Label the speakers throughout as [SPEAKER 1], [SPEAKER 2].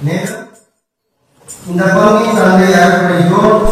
[SPEAKER 1] நேரம் இந்த பகுதியின் தந்தை ஏற்படுகிறோம்.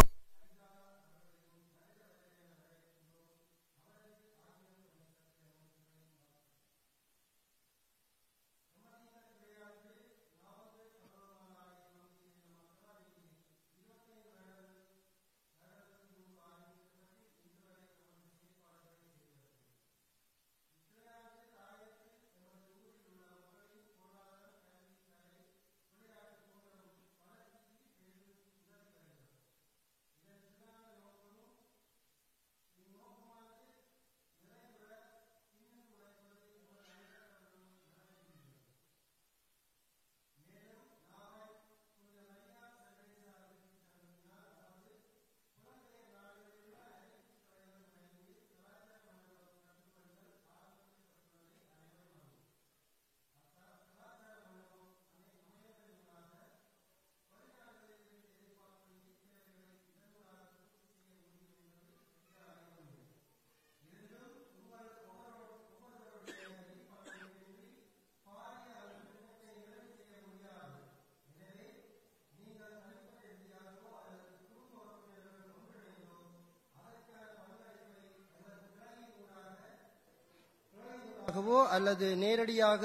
[SPEAKER 1] அல்லது நேரடியாக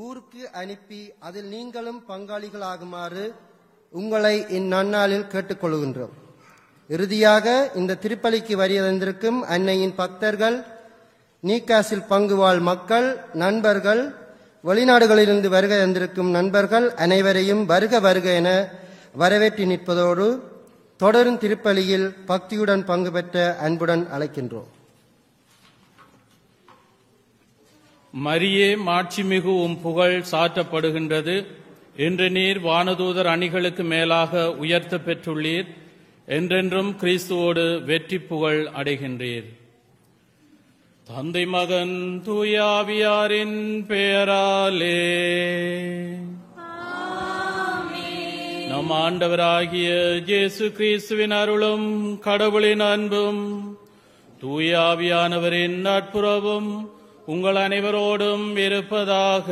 [SPEAKER 1] ஊருக்கு அனுப்பி அதில் நீங்களும் பங்காளிகளாகுமாறு உங்களை இந்நன்னாளில் கேட்டுக்கொள்கின்றோம். இறுதியாக இந்த திருப்பலிக்கு வந்திருக்கும் அன்னையின் பக்தர்கள், நீக்காசில் பங்கு வாழ் மக்கள், நண்பர்கள், வெளிநாடுகளிலிருந்து வருகை தந்திருக்கும் நண்பர்கள் அனைவரையும் வருக வருக என வரவேற்று நிற்பதோடு தொடரும் திருப்பலியில் பக்தியுடன் பங்கு பெற்ற அன்புடன் அழைக்கின்றோம்.
[SPEAKER 2] மரியே, மாட்சிமிகு உம் புகழ் சாற்றப்படுகின்றது. இன்று நீர் வானதூதர் அணிகளுக்கு மேலாக உயர்த்த பெற்றுள்ளீர். என்றென்றும் கிறிஸ்துவோடு வெற்றி புகழ் அடைகின்றீர். தந்தை, மகன், தூயாவியாரின் பெயராலே நம் ஆண்டவராகிய இயேசு கிறிஸ்துவின் அருளும் கடவுளின் அன்பும் தூயாவியானவரின் நட்புறவும் உங்கள் அனைவரோடும் இருப்பதாக.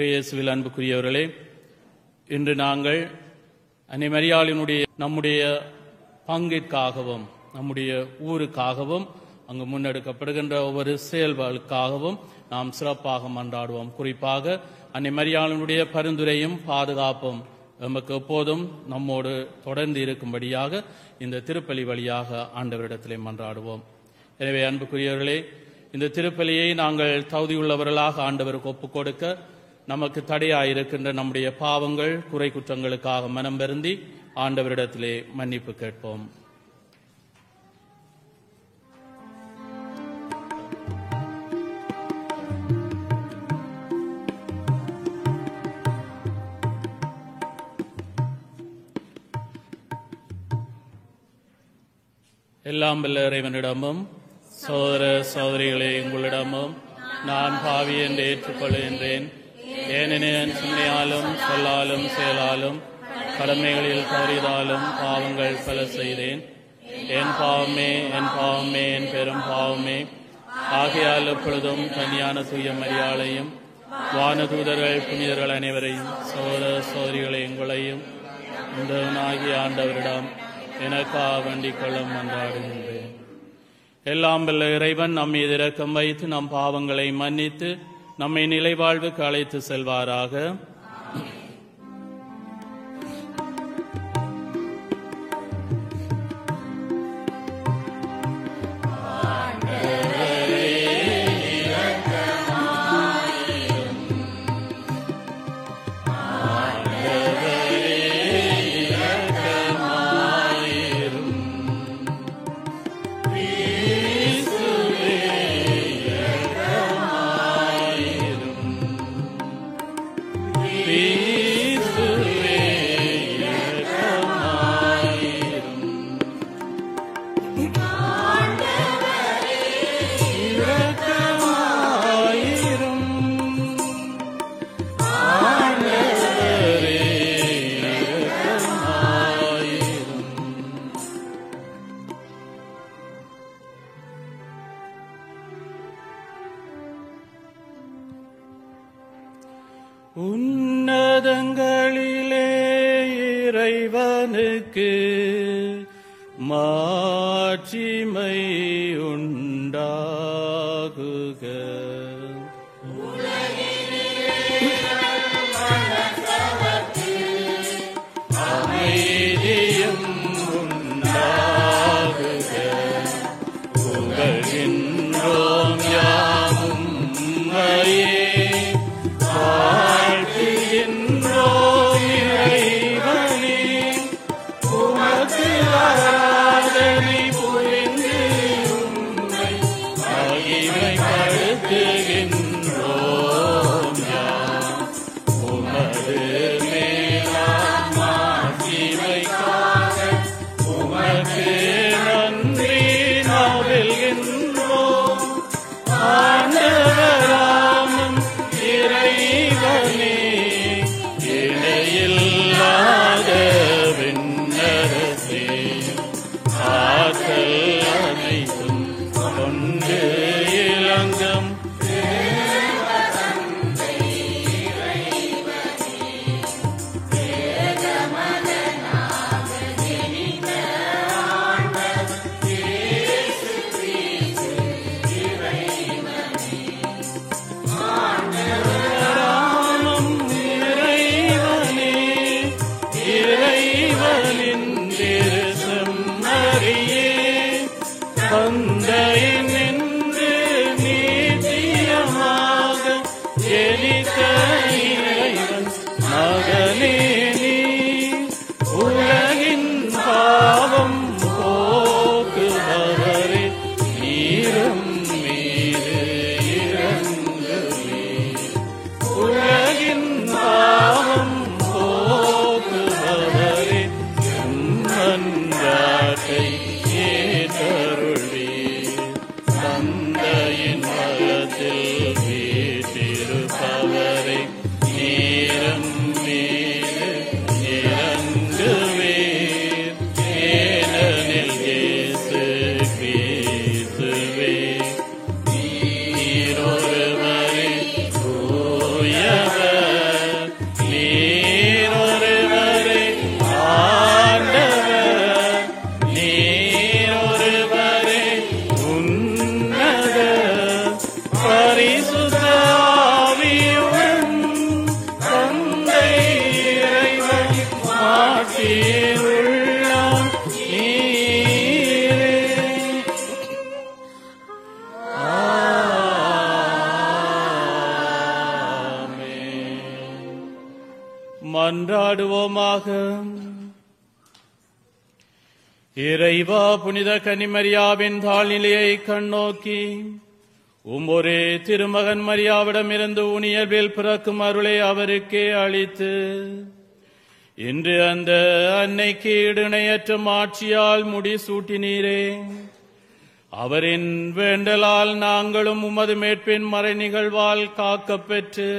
[SPEAKER 2] இயேசுவில் அன்புக்குரியவர்களே, இன்று நாங்கள் அன்னை மரியாளினுடைய நம்முடைய பங்கிற்காகவும் நம்முடைய ஊருக்காகவும் அங்கு முன்னெடுக்கப்படுகின்ற ஒவ்வொரு செயல்களுக்காகவும் நாம் சிறப்பாக மன்றாடுவோம். குறிப்பாக அன்னை மரியாளினுடைய பரிந்துரையும் பாதுகாப்பும் நமக்கு எப்போதும் நம்மோடு தொடர்ந்து இருக்கும்படியாக இந்த திருப்பலி வழியாக ஆண்டவரிடத்திலே மன்றாடுவோம். எனவே அன்புக்குரியவர்களே, இந்த திருப்பலியை நாங்கள் தகுதியுள்ளவர்களாக ஆண்டவருக்கு ஒப்புக் கொடுக்க நமக்கு தடையாயிருக்கின்ற நம்முடைய பாவங்கள், குறை குற்றங்களுக்காக மனம் வருந்தி ஆண்டவரிடத்திலே மன்னிப்பு கேட்போம். எல்லாம் வல்ல இறைவனிடமும் சகோதர சகோதரிகளே உங்களிடமும் நான் பாவி என்று ஏற்றுக்கொள்கின்றேன். ஏனெனில் என் சிந்தனையாலும் சொல்லாலும் செயலாலும் கடமைகளில் தவறியதாலும் பாவங்கள் பல செய்தேன். என் பாவமே என் பாவமே என் பெரும் பாவமே. ஆகையால் எப்பொழுதும் கன்னியான தூய மரியாளையும் வானதூதர்கள் புனிதர்கள் அனைவரையும் சகோதர சகோதரிகளை உங்களையும் உந்தவனாகிய ஆண்டவரிடம் எனக்காக வேண்டிக் கொள்ள மன்றாடுகின்றேன். எல்லாம் வல்ல இறைவன் நம் மீது இரக்கம் வைத்து நம் பாவங்களை மன்னித்து நம்மை நிலைவாழ்வுக்கு அழைத்து செல்வாராக. உன்னதங்களிலே இறைவனுக்கு மாட்சிமை உண்டாகுக. அமைதியும் உண்டாகுக. புகழ்கின்றோம் யாவும் உம்மையே, வாழ்த்துகின்றோம் இறைவனே. உமக்கு ஆராதனை புரிந்து உம்மை மகிமைப்படுத்துகின்றோம் யாம். உமது மேலான மாட்சிமைக்காக உமக்கு நன்றி நல்கின்றோம். ஆண்டவராம் இறைவனே, இணையில்லாத விண்ணரசே, ஆற்றல் அனைத்தும் கொண்டு இலங்கம் தந்தையினின்று நீதியமாக எரித்த இறைவன் மகனே நீ, உலகின் பாவம் போக்குபவரே, நீரும் மீது இறங்குவே. உலகின் பாவம் போக்குபவரே, மன்றாட்டை ஏற்றருளி. தந்தையின் மகத்தில் வீற்றிருப்பவரை நீரம் மீது இறங்குவீர். ஏனெனில் இயேசு கிறிஸ்துவே நீரொருவரே தூயவர், நீரொருவரே ஆண்டவர், நீரொருவரே உன்னத பரிசுத்த ஆவியுடன் தந்தை இறைவன் மாட்சியில் உள்ளார் நீரே. ஆமென். மன்றாடுவோமாக. இறைவா, புனித கன்னிமரியாவின் தாழ்நிலையை கண்ணோக்கி ஒரே திருமகன் மரியாவிடமிருந்து உனியல்பில் பிறக்கும் அருளை அவருக்கே அளித்து இன்று அந்த அன்னைக்கு இணையற்ற மாட்சியால் முடிசூட்டினீரே. அவரின் வேண்டலால் நாங்களும் உமது மேற்பின் மறை நிகழ்வால் காக்கப் பெற்று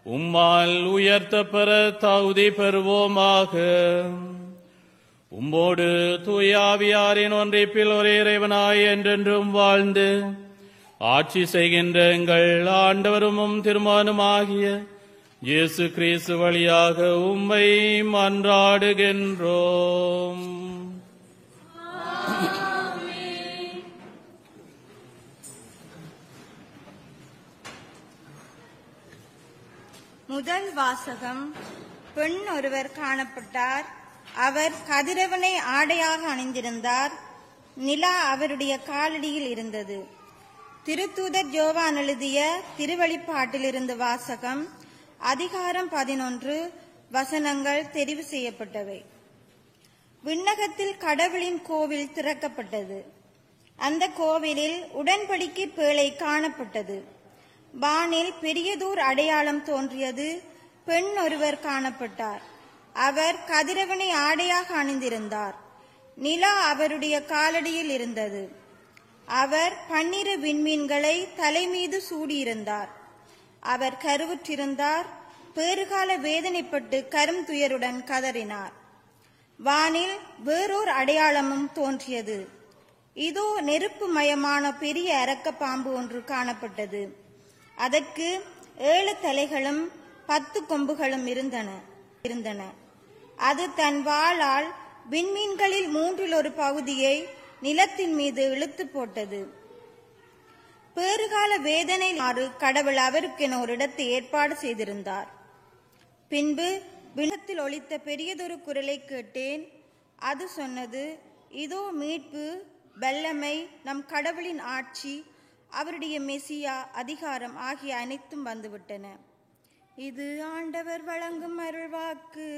[SPEAKER 2] உம்மால் உயர்த்த பெற தகுதி பெறுவோமாக. உம்மோடு தூயாவியாரின் ஒன்றிப்பில் ஒரே இறைவனாய் என்றென்றும் வாழ்ந்து ஆட்சி செய்கின்ற எங்கள் ஆண்டவரும் திருமகனுமாகிய இயேசு கிறிஸ்து வழியாக உம்மை மன்றாடுகின்றோம்.
[SPEAKER 3] முதல் வாசகம். பெண் ஒருவர் காணப்பட்டார். அவர் கதிரவனை ஆடையாக அணிந்திருந்தார். நிலா அவருடைய காலடியில் இருந்தது. திருத்தூதர் யோவான் எழுதிய திருவெளிப்பாட்டிலிருந்து வாசகம். அதிகாரம் 11, வசனங்கள் தெரிவு செய்யப்பட்டவை. விண்ணகத்தில் கடவுளின் கோவில் திறக்கப்பட்டது. அந்த கோவிலில் உடன்படிக்கை பேழை காணப்பட்டது. வானில் பெரியதோர் அடையாளம் தோன்றியது. பெண் ஒருவர் காணப்பட்டார். அவர் கதிரவனை ஆடையாக அணிந்திருந்தார். நிலா அவருடைய காலடியில் இருந்தது. அவர் 12 விண்மீன்களை தலைமீது சூடியிருந்தார். அவர் கருவுற்றிருந்தார். பேறுகால வேதனைப்பட்டு கரும் துயருடன் கதறினார். வானில் வேறோர் அடையாளமும் தோன்றியது. இதோ நெருப்பு மயமான பெரிய அரக்க பாம்பு ஒன்று காணப்பட்டது. அதற்கு 7 தலைகளும் 10 கொம்புகளும் இருந்தன. அது தன் வாளால் விண்மீன்களில் 1/3 பகுதியை நிலத்தின் மீது இழுத்து போட்டது. பேறுகால வேதனை கடவுள் அவருக்கென ஒரு இடத்தை ஏற்பாடு செய்திருந்தார். பின்பு விண்ணத்தில் ஒலித்த பெரியதொரு குரலை கேட்டேன். அது சொன்னது, இதோ மீட்பு, வல்லமை, நம் கடவுளின் ஆட்சி, அவருடைய மெசியா அதிகாரம் ஆகிய அனைத்தும் வந்துவிட்டன. இது ஆண்டவர் வழங்கும் அருள்வாக்கு.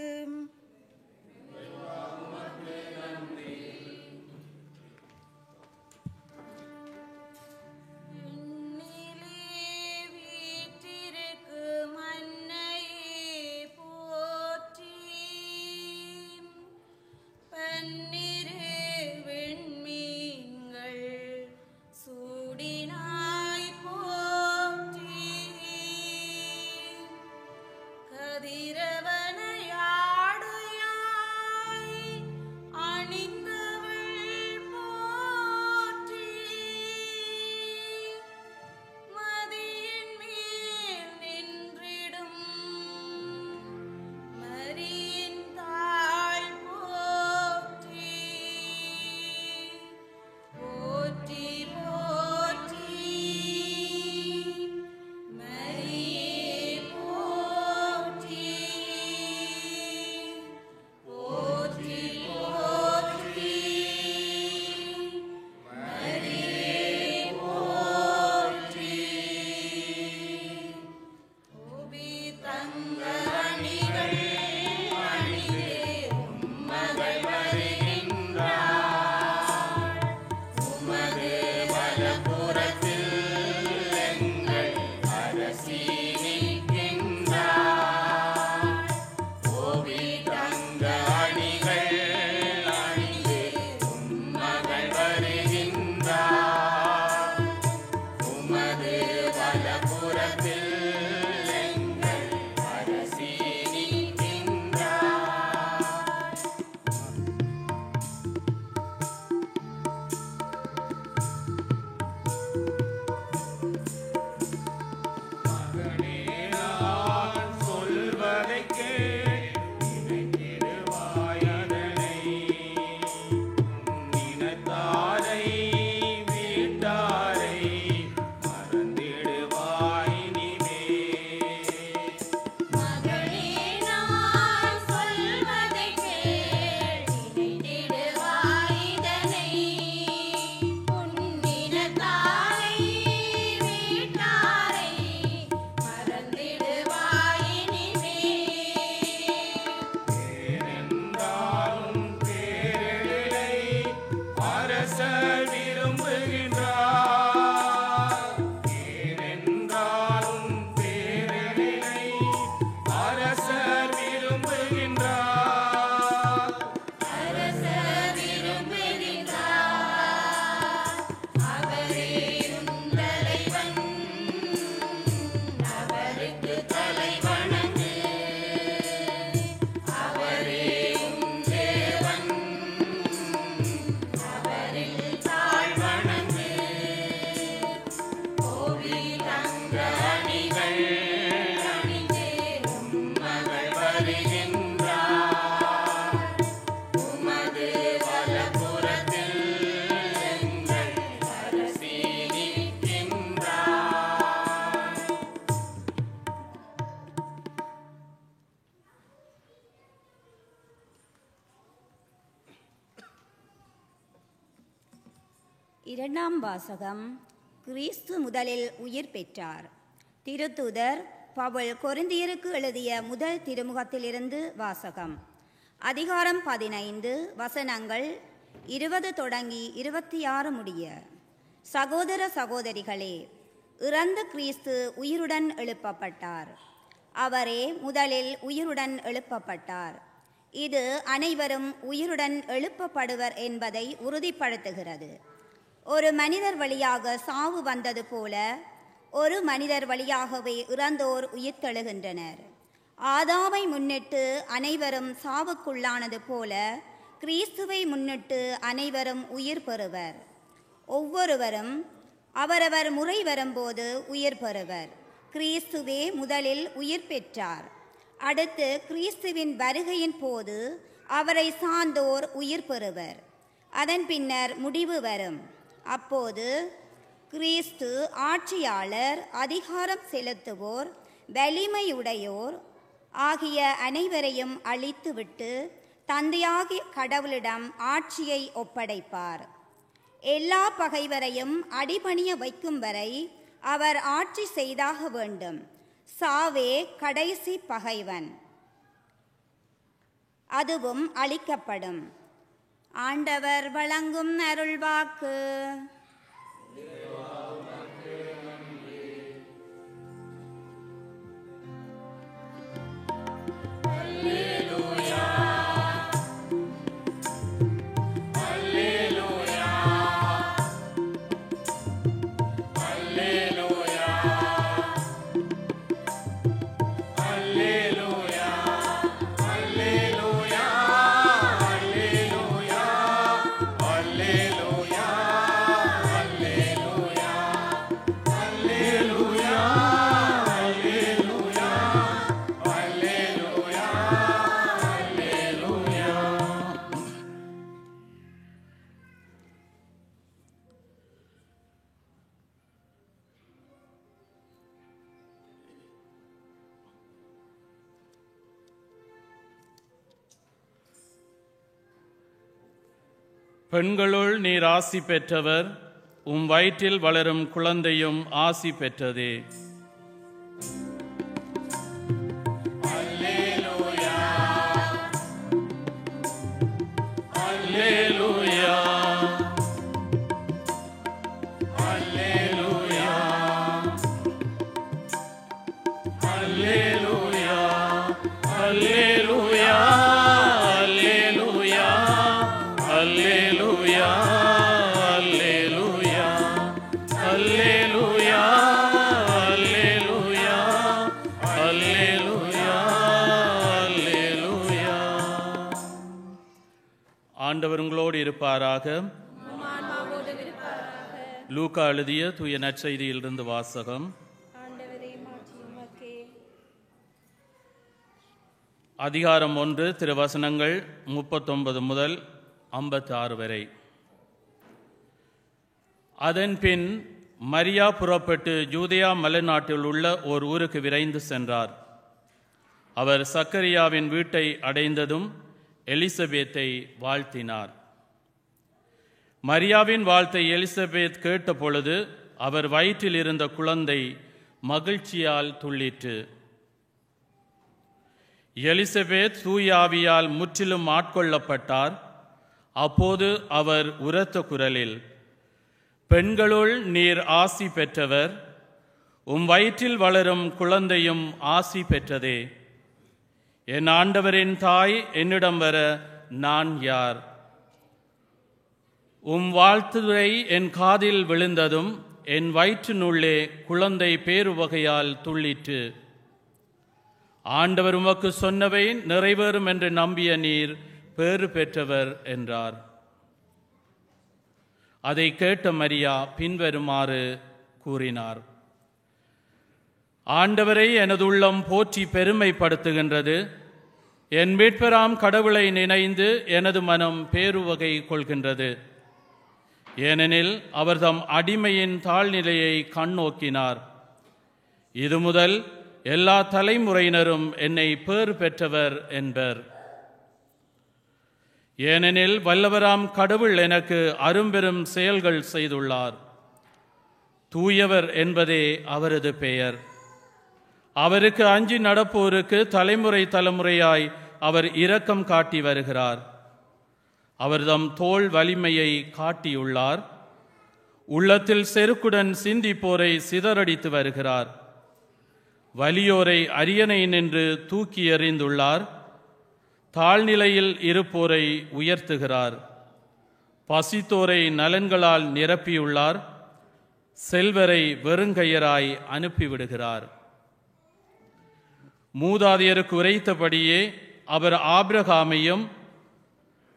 [SPEAKER 4] இரண்டாம் வாசகம். கிறிஸ்து முதலில் உயிர் பெற்றார். திருத்தூதர் பவுல் கொரிந்தியருக்கு எழுதிய முதல் திருமுகத்திலிருந்து வாசகம். அதிகாரம் 15, வசனங்கள் 20 தொடங்கி 26 முடிய. சகோதர சகோதரிகளே, இறந்த கிறிஸ்து உயிருடன் எழுப்பப்பட்டார். அவரே முதலில் உயிருடன் எழுப்பப்பட்டார். இது அனைவரும் உயிருடன் எழுப்பப்படுவர் என்பதை உறுதிப்படுத்துகிறது. ஒரு மனிதர் வழியாக சாவு வந்தது போல ஒரு மனிதர் வழியாகவே இறந்தோர் உயிர்த்தெழுகின்றனர். ஆதாமை முன்னிட்டு அனைவரும் சாவுக்குள்ளானது போல கிறிஸ்துவை முன்னிட்டு அனைவரும் உயிர் பெறுவர். ஒவ்வொருவரும் அவரவர் முறை வரும்போது உயிர் பெறுவர். கிறிஸ்துவே முதலில் உயிர் பெற்றார். அடுத்து கிறிஸ்துவின் வருகையின் போது அவரை சார்ந்தோர் உயிர் பெறுவர். அதன் பின்னர் முடிவு வரும். அப்போது கிறிஸ்து ஆட்சியாளர், அதிகாரம் செலுத்துவோர், வலிமையுடையோர் ஆகிய அனைவரையும் அழித்துவிட்டு தந்தையாகிய கடவுளிடம் ஆட்சியை ஒப்படைப்பார். எல்லா பகைவரையும் அடிபணிய வைக்கும் வரை அவர் ஆட்சி செய்தாக வேண்டும். சாவே கடைசி பகைவன், அதுவும் அழிக்கப்படும். ஆண்டவர் வழங்கும் அருள்வாக்கு.
[SPEAKER 2] பெண்களுள் நீர் ஆசி பெற்றவர், உம் வயிற்றில் வளரும் குழந்தையும் ஆசி பெற்றதே. அல்லேலூயா, அல்லேலூயா, அல்லேலூயா, அல்லேலூயா, அல்லேலூயா, அல்லேலூயா, அல்லேலூயா, அல்லேலூயா, அல்லேலூயா, அல்லேலூயா, அல்லேலூயா, அல்லேலூயா. ஆண்டவர் உங்களோடு இருப்பாராக. லூக்கா எழுதிய தூய நற்செய்தியிலிருந்து வாசகம். அதிகாரம் 1, திருவசனங்கள் 39 முதல் 56 வரை. அதன்பின் மரியா புறப்பட்டு யூதேயா மலைநாட்டில் உள்ள ஓர் ஊருக்கு விரைந்து சென்றார். அவர் சக்கரியாவின் வீட்டை அடைந்ததும் எலிசபேத்தை வாழ்த்தினார். மரியாவின் வாழ்த்தை எலிசபெத் கேட்டபொழுது அவர் வயிற்றில் இருந்த குழந்தை மகிழ்ச்சியால் துள்ளிற்று. எலிசபெத் தூயாவியால் முற்றிலும் ஆட்கொள்ளப்பட்டார். அப்போது அவர் உரத்த குரலில், பெண்களுள் நீர் ஆசி பெற்றவர், உம் வயிற்றில் வளரும் குழந்தையும் ஆசி பெற்றதே. என் ஆண்டவரின் தாய் என்னிடம் வர நான் யார்? உம் வாழ்த்துரை என் காதில் விழுந்ததும் என் வயிற்றினுள்ளே குழந்தை பேருவகையால் துள்ளிற்று. ஆண்டவர் உமக்கு சொன்னவை நிறைவேறும் என்று நம்பிய நீர் பேறு பெற்றவர் என்றார். அதை கேட்ட மரியா பின்வருமாறு கூறினார்: ஆண்டவரை எனது உள்ளம் போற்றி பெருமைப்படுத்துகின்றது. என் மீட்பராம் கடவுளை நினைந்து எனது மனம் பேருவகை கொள்கின்றது. ஏனெனில் அவர் தம் அடிமையின் தாழ்நிலையை கண்ணோக்கினார். இது முதல் எல்லா தலைமுறையினரும் என்னை பேறு பெற்றவர் என்பர். ஏனெனில் வல்லவராம் கடவுள் எனக்கு அரும்பெரும் செயல்கள் செய்துள்ளார். தூயவர் என்பதே அவரது பெயர். அவருக்கு அஞ்சி நடப்போருக்கு தலைமுறை தலைமுறையாய் அவர் இரக்கம் காட்டி வருகிறார். அவர் தம் தோள் வலிமையை காட்டியுள்ளார். உள்ளத்தில் செருக்குடன் சிந்திப்போரை சிதறடித்து வருகிறார். வலியோரை அரியணை நின்று தூக்கி எறிந்துள்ளார். தாழ்நிலையில் இருப்போரை உயர்த்துகிறார். பசித்தோரை நலன்களால் நிரப்பியுள்ளார். செல்வரை வெறுங்கையராய் அனுப்பிவிடுகிறார். மூதாதையருக்கு உரைத்தபடியே அவர் ஆபிரகாமையும்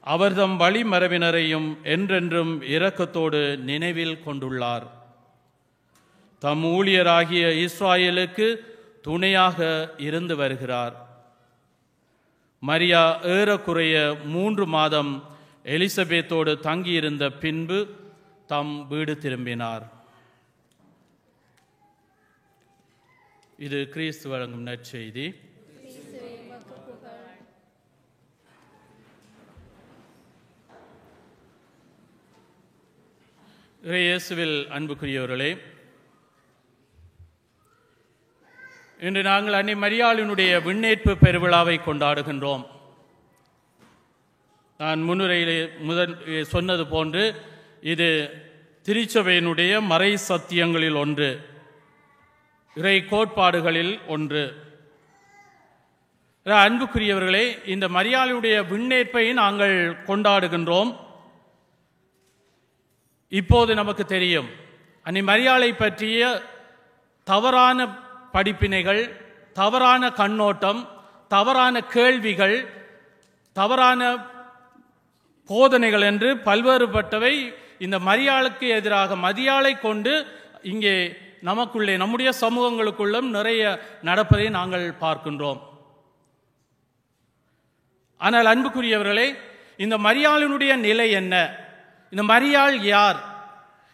[SPEAKER 2] அவர்தம் வழிமரபினரையும் என்றென்றும் இரக்கத்தோடு நினைவில் கொண்டுள்ளார். தம் ஊழியராகிய இஸ்ராயேலுக்கு துணையாக இருந்து வருகிறார். மரியா ஏறக்குறைய 3 மாதம் எலிசபெத்தோடு தங்கியிருந்த பின்பு தம் வீடு திரும்பினார். இது கிறிஸ்து வழங்கும் நற்செய்தி. இயேசுவில் அன்புக்குரியவர்களே, இன்று நாங்கள் அன்னை மரியாளினுடைய விண்ணேற்பு பெருவிழாவை கொண்டாடுகின்றோம். நான் முன்னுரையிலே சொன்னது போன்று இது திருச்சபையினுடைய மறை சத்தியங்களில் ஒன்று, இறை கோட்பாடுகளில் ஒன்று. அன்புக்குரியவர்களே, இந்த மரியாளுடைய விண்ணேற்பை நாங்கள் கொண்டாடுகின்றோம். இப்போது நமக்கு தெரியும், அன்னை மரியாளை பற்றிய தவறான படிப்பினைகள், தவறான கண்ணோட்டம், தவறான கேள்விகள், தவறான போதனைகள் என்று பல்வேறுபட்டவை இந்த மரியாளுக்கு எதிராக மரியாளை கொண்டு இங்கே நமக்குள்ளே நம்முடைய சமூகங்களுக்குள்ளும் நிறைய நடப்பதை நாங்கள் பார்க்கின்றோம். ஆனால் அன்புக்குரியவர்களே, இந்த மரியாளினுடைய நிலை என்ன? இந்த மரியாள் யார்?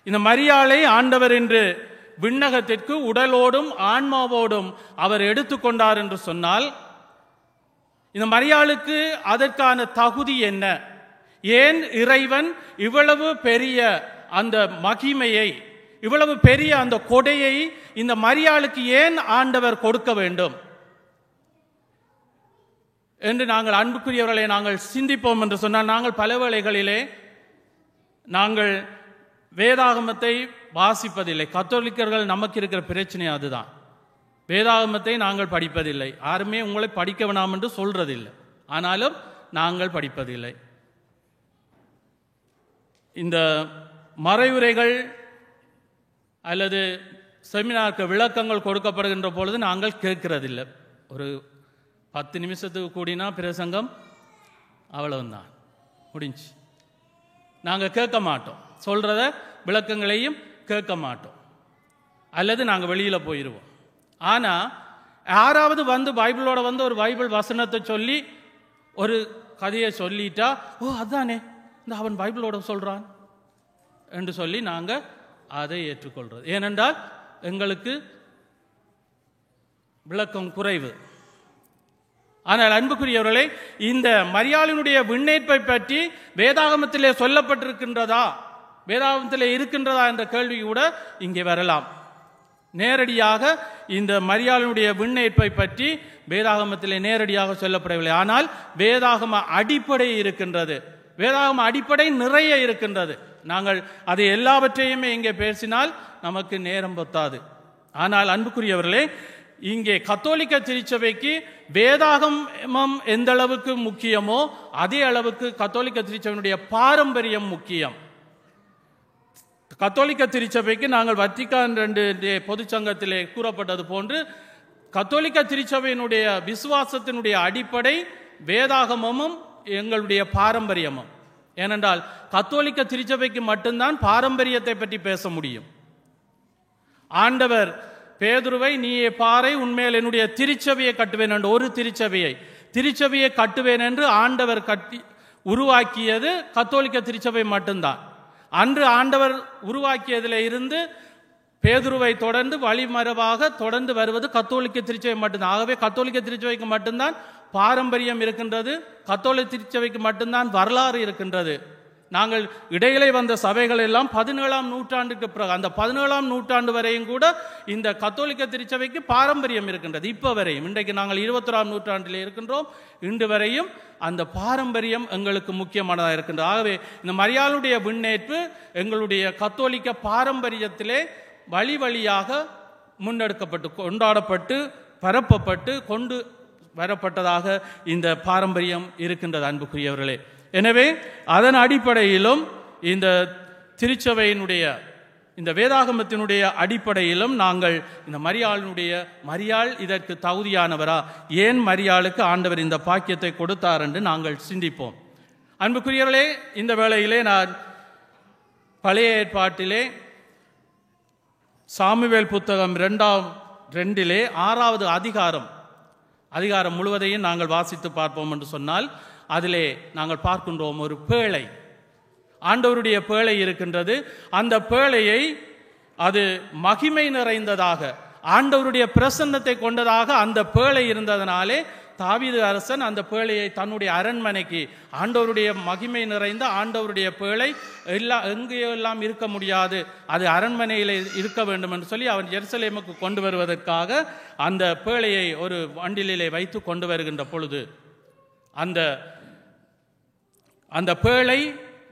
[SPEAKER 2] இந்த மரியாளை ஆண்டவர் என்று விண்ணகத்திற்கு உடலோடும் ஆன்மாவோடும் அவர் எடுத்துக்கொண்டார் என்று சொன்னால், இந்த மரியாளுக்கு அதற்கான தகுதி என்ன? ஏன் இறைவன் இவ்வளவு பெரிய அந்த மகிமையை, இவ்வளவு பெரிய அந்த கொடையை இந்த மரியாளுக்கு ஏன் ஆண்டவர் கொடுக்க வேண்டும் என்று நாங்கள் அன்புக்குரியவர்களை நாங்கள் சிந்திப்போம் என்று சொன்னால், நாங்கள் பல வேளைகளிலே நாங்கள் வேதாகமத்தை வாசிப்பதில்லை. கத்தோலிக்கர்கள் நமக்கு இருக்கிற பிரச்சனை அதுதான். வேதாகமத்தை நாங்கள் படிப்பதில்லை. யாருமே உங்களை படிக்க வேணாம் என்று சொல்றதில்லை, ஆனாலும் நாங்கள் படிப்பதில்லை. இந்த மறைவுரைகள் அல்லது செமினாருக்கு விளக்கங்கள் கொடுக்கப்படுகின்ற பொழுது நாங்கள் கேட்கிறதில்லை. ஒரு 10 நிமிஷத்துக்கு கூடினா பிரசங்கம், அவ்வளவுதான், முடிஞ்சு. நாங்கள் கேட்க மாட்டோம், சொல்றத விளக்கங்களையும் கேட்க மாட்டோம், அல்லது நாங்கள் வெளியில் போயிடுவோம். ஆனால் யாராவது வந்து பைபிளோட வந்து ஒரு பைபிள் வசனத்தை சொல்லி ஒரு கதையை சொல்லிட்டா, ஓ அதானே இந்த அவன் பைபிளோட சொல்றான் என்று சொல்லி நாங்கள் அதை ஏற்றுக்கொள்றது. ஏனென்றால் எங்களுக்கு விளக்கம் குறைவு. ஆனால் அன்புக்குரியவர்களே, இந்த மரியாளினுடைய விண்ணேற்பை பற்றி வேதாகமத்திலே சொல்லப்பட்டிருக்கின்றதா, வேதாகமத்திலே இருக்கின்றதா என்ற கேள்வி கூட இங்கே வரலாம். நேரடியாக இந்த மரியாளினுடைய விண்ணேற்பை பற்றி வேதாகமத்திலே நேரடியாக சொல்லப்படவில்லை. ஆனால் வேதாகம அடிப்படை இருக்கின்றது, வேதாகம அடிப்படை நிறைய இருக்கின்றது. நாங்கள் அதை எல்லாவற்றையுமே இங்கே பேசினால் நமக்கு நேரம் பத்தாது. ஆனால் அன்புக்குரியவர்களே, இங்கே கத்தோலிக்க திருச்சபைக்கு வேதாகமம் எந்த அளவுக்கு முக்கியமோ அதே அளவுக்கு கத்தோலிக்க திருச்சபையினுடைய பாரம்பரியம் முக்கியம். கத்தோலிக்க திருச்சபைக்கு நாங்கள் வத்திக்கான் 2 பொதுச்சங்கத்திலே கூறப்பட்டது போன்று கத்தோலிக்க திருச்சபையினுடைய விசுவாசத்தினுடைய அடிப்படை வேதாகமமும் எங்களுடைய பாரம்பரியமும். ஏனென்றால் கத்தோலிக்க திருச்சபைக்கு மட்டும்தான் பாரம்பரியத்தை பற்றி பேச முடியும். ஆண்டவர் பேதுருவை, நீயே பாறை, உண்மையில் என்னுடைய திருச்சபையை கட்டுவேன் என்று, ஒரு திருச்சபையை கட்டுவேன் என்று ஆண்டவர் கட்டி உருவாக்கியது கத்தோலிக்க திருச்சபை மட்டும்தான். அன்று ஆண்டவர் உருவாக்கியதில் இருந்து பேதுருவை தொடர்ந்து வழிமரபாக தொடர்ந்து வருவது கத்தோலிக்க திருச்சபை மட்டும்தான். ஆகவே கத்தோலிக்க திருச்சபைக்கு மட்டும்தான் பாரம்பரியம் இருக்கின்றது, கத்தோலிக்க திருச்சபைக்கு மட்டும்தான் வரலாறு இருக்கின்றது. நாங்கள் இடையிலே வந்த சபைகள் எல்லாம் 17ஆம் நூற்றாண்டுக்கு பிறகு, அந்த 17ஆம் நூற்றாண்டு வரையும் கூட இந்த கத்தோலிக்க திருச்சபைக்கு பாரம்பரியம் இருக்கின்றது. இப்போ வரையும், இன்றைக்கு நாங்கள் 21ஆம் நூற்றாண்டில் இருக்கின்றோம், இன்று வரையும் அந்த பாரம்பரியம் எங்களுக்கு முக்கியமானதாக இருக்கின்றது. ஆகவே இந்த மரியாளுடைய விண்ணேற்பு எங்களுடைய கத்தோலிக்க பாரம்பரியத்திலே வழி வழியாக முன்னெடுக்கப்பட்டு, கொண்டாடப்பட்டு, பரப்பப்பட்டு, கொண்டு வரப்பட்டதாக இந்த பாரம்பரியம் இருக்கின்றது அன்புக்குரியவர்களே. எனவே அதன் அடிப்படையிலும் இந்த திருச்சபையினுடைய இந்த வேதாகமத்தினுடைய அடிப்படையிலும் நாங்கள் இந்த மரியாள் இதற்கு தகுதியானவரா, ஏன் மரியாளுக்கு ஆண்டவர் இந்த பாக்கியத்தை கொடுத்தார் என்று நாங்கள் சிந்திப்போம். அன்புக்குரியவர்களே, இந்த வேளையிலே நான் பழைய ஏற்பாட்டிலே சாமுவேல் புத்தகம் 2 6வது அதிகாரம் முழுவதையும் நாங்கள் வாசித்து பார்ப்போம் என்று சொன்னால் அதிலே நாங்கள் பார்க்கின்றோம் ஒரு பேழை, ஆண்டவருடைய பேழை இருக்கின்றது. அந்த பேழையை அது மகிமை நிறைந்ததாக, ஆண்டவருடைய பிரசன்னத்தை கொண்டதாக அந்த பேழை இருந்ததனாலே தாவீது அரசன் அந்த பேழையை தன்னுடைய அரண்மனைக்கு, ஆண்டவருடைய மகிமை நிறைந்த ஆண்டவருடைய பேழை எங்கேயெல்லாம் இருக்க முடியாது, அது அரண்மனையில் இருக்க வேண்டும் என்று சொல்லி அவன் எருசலேமுக்கு கொண்டு வருவதற்காக அந்த பேழையை ஒரு வண்டிலே வைத்து கொண்டு வருகின்ற பொழுது அந்த பேழை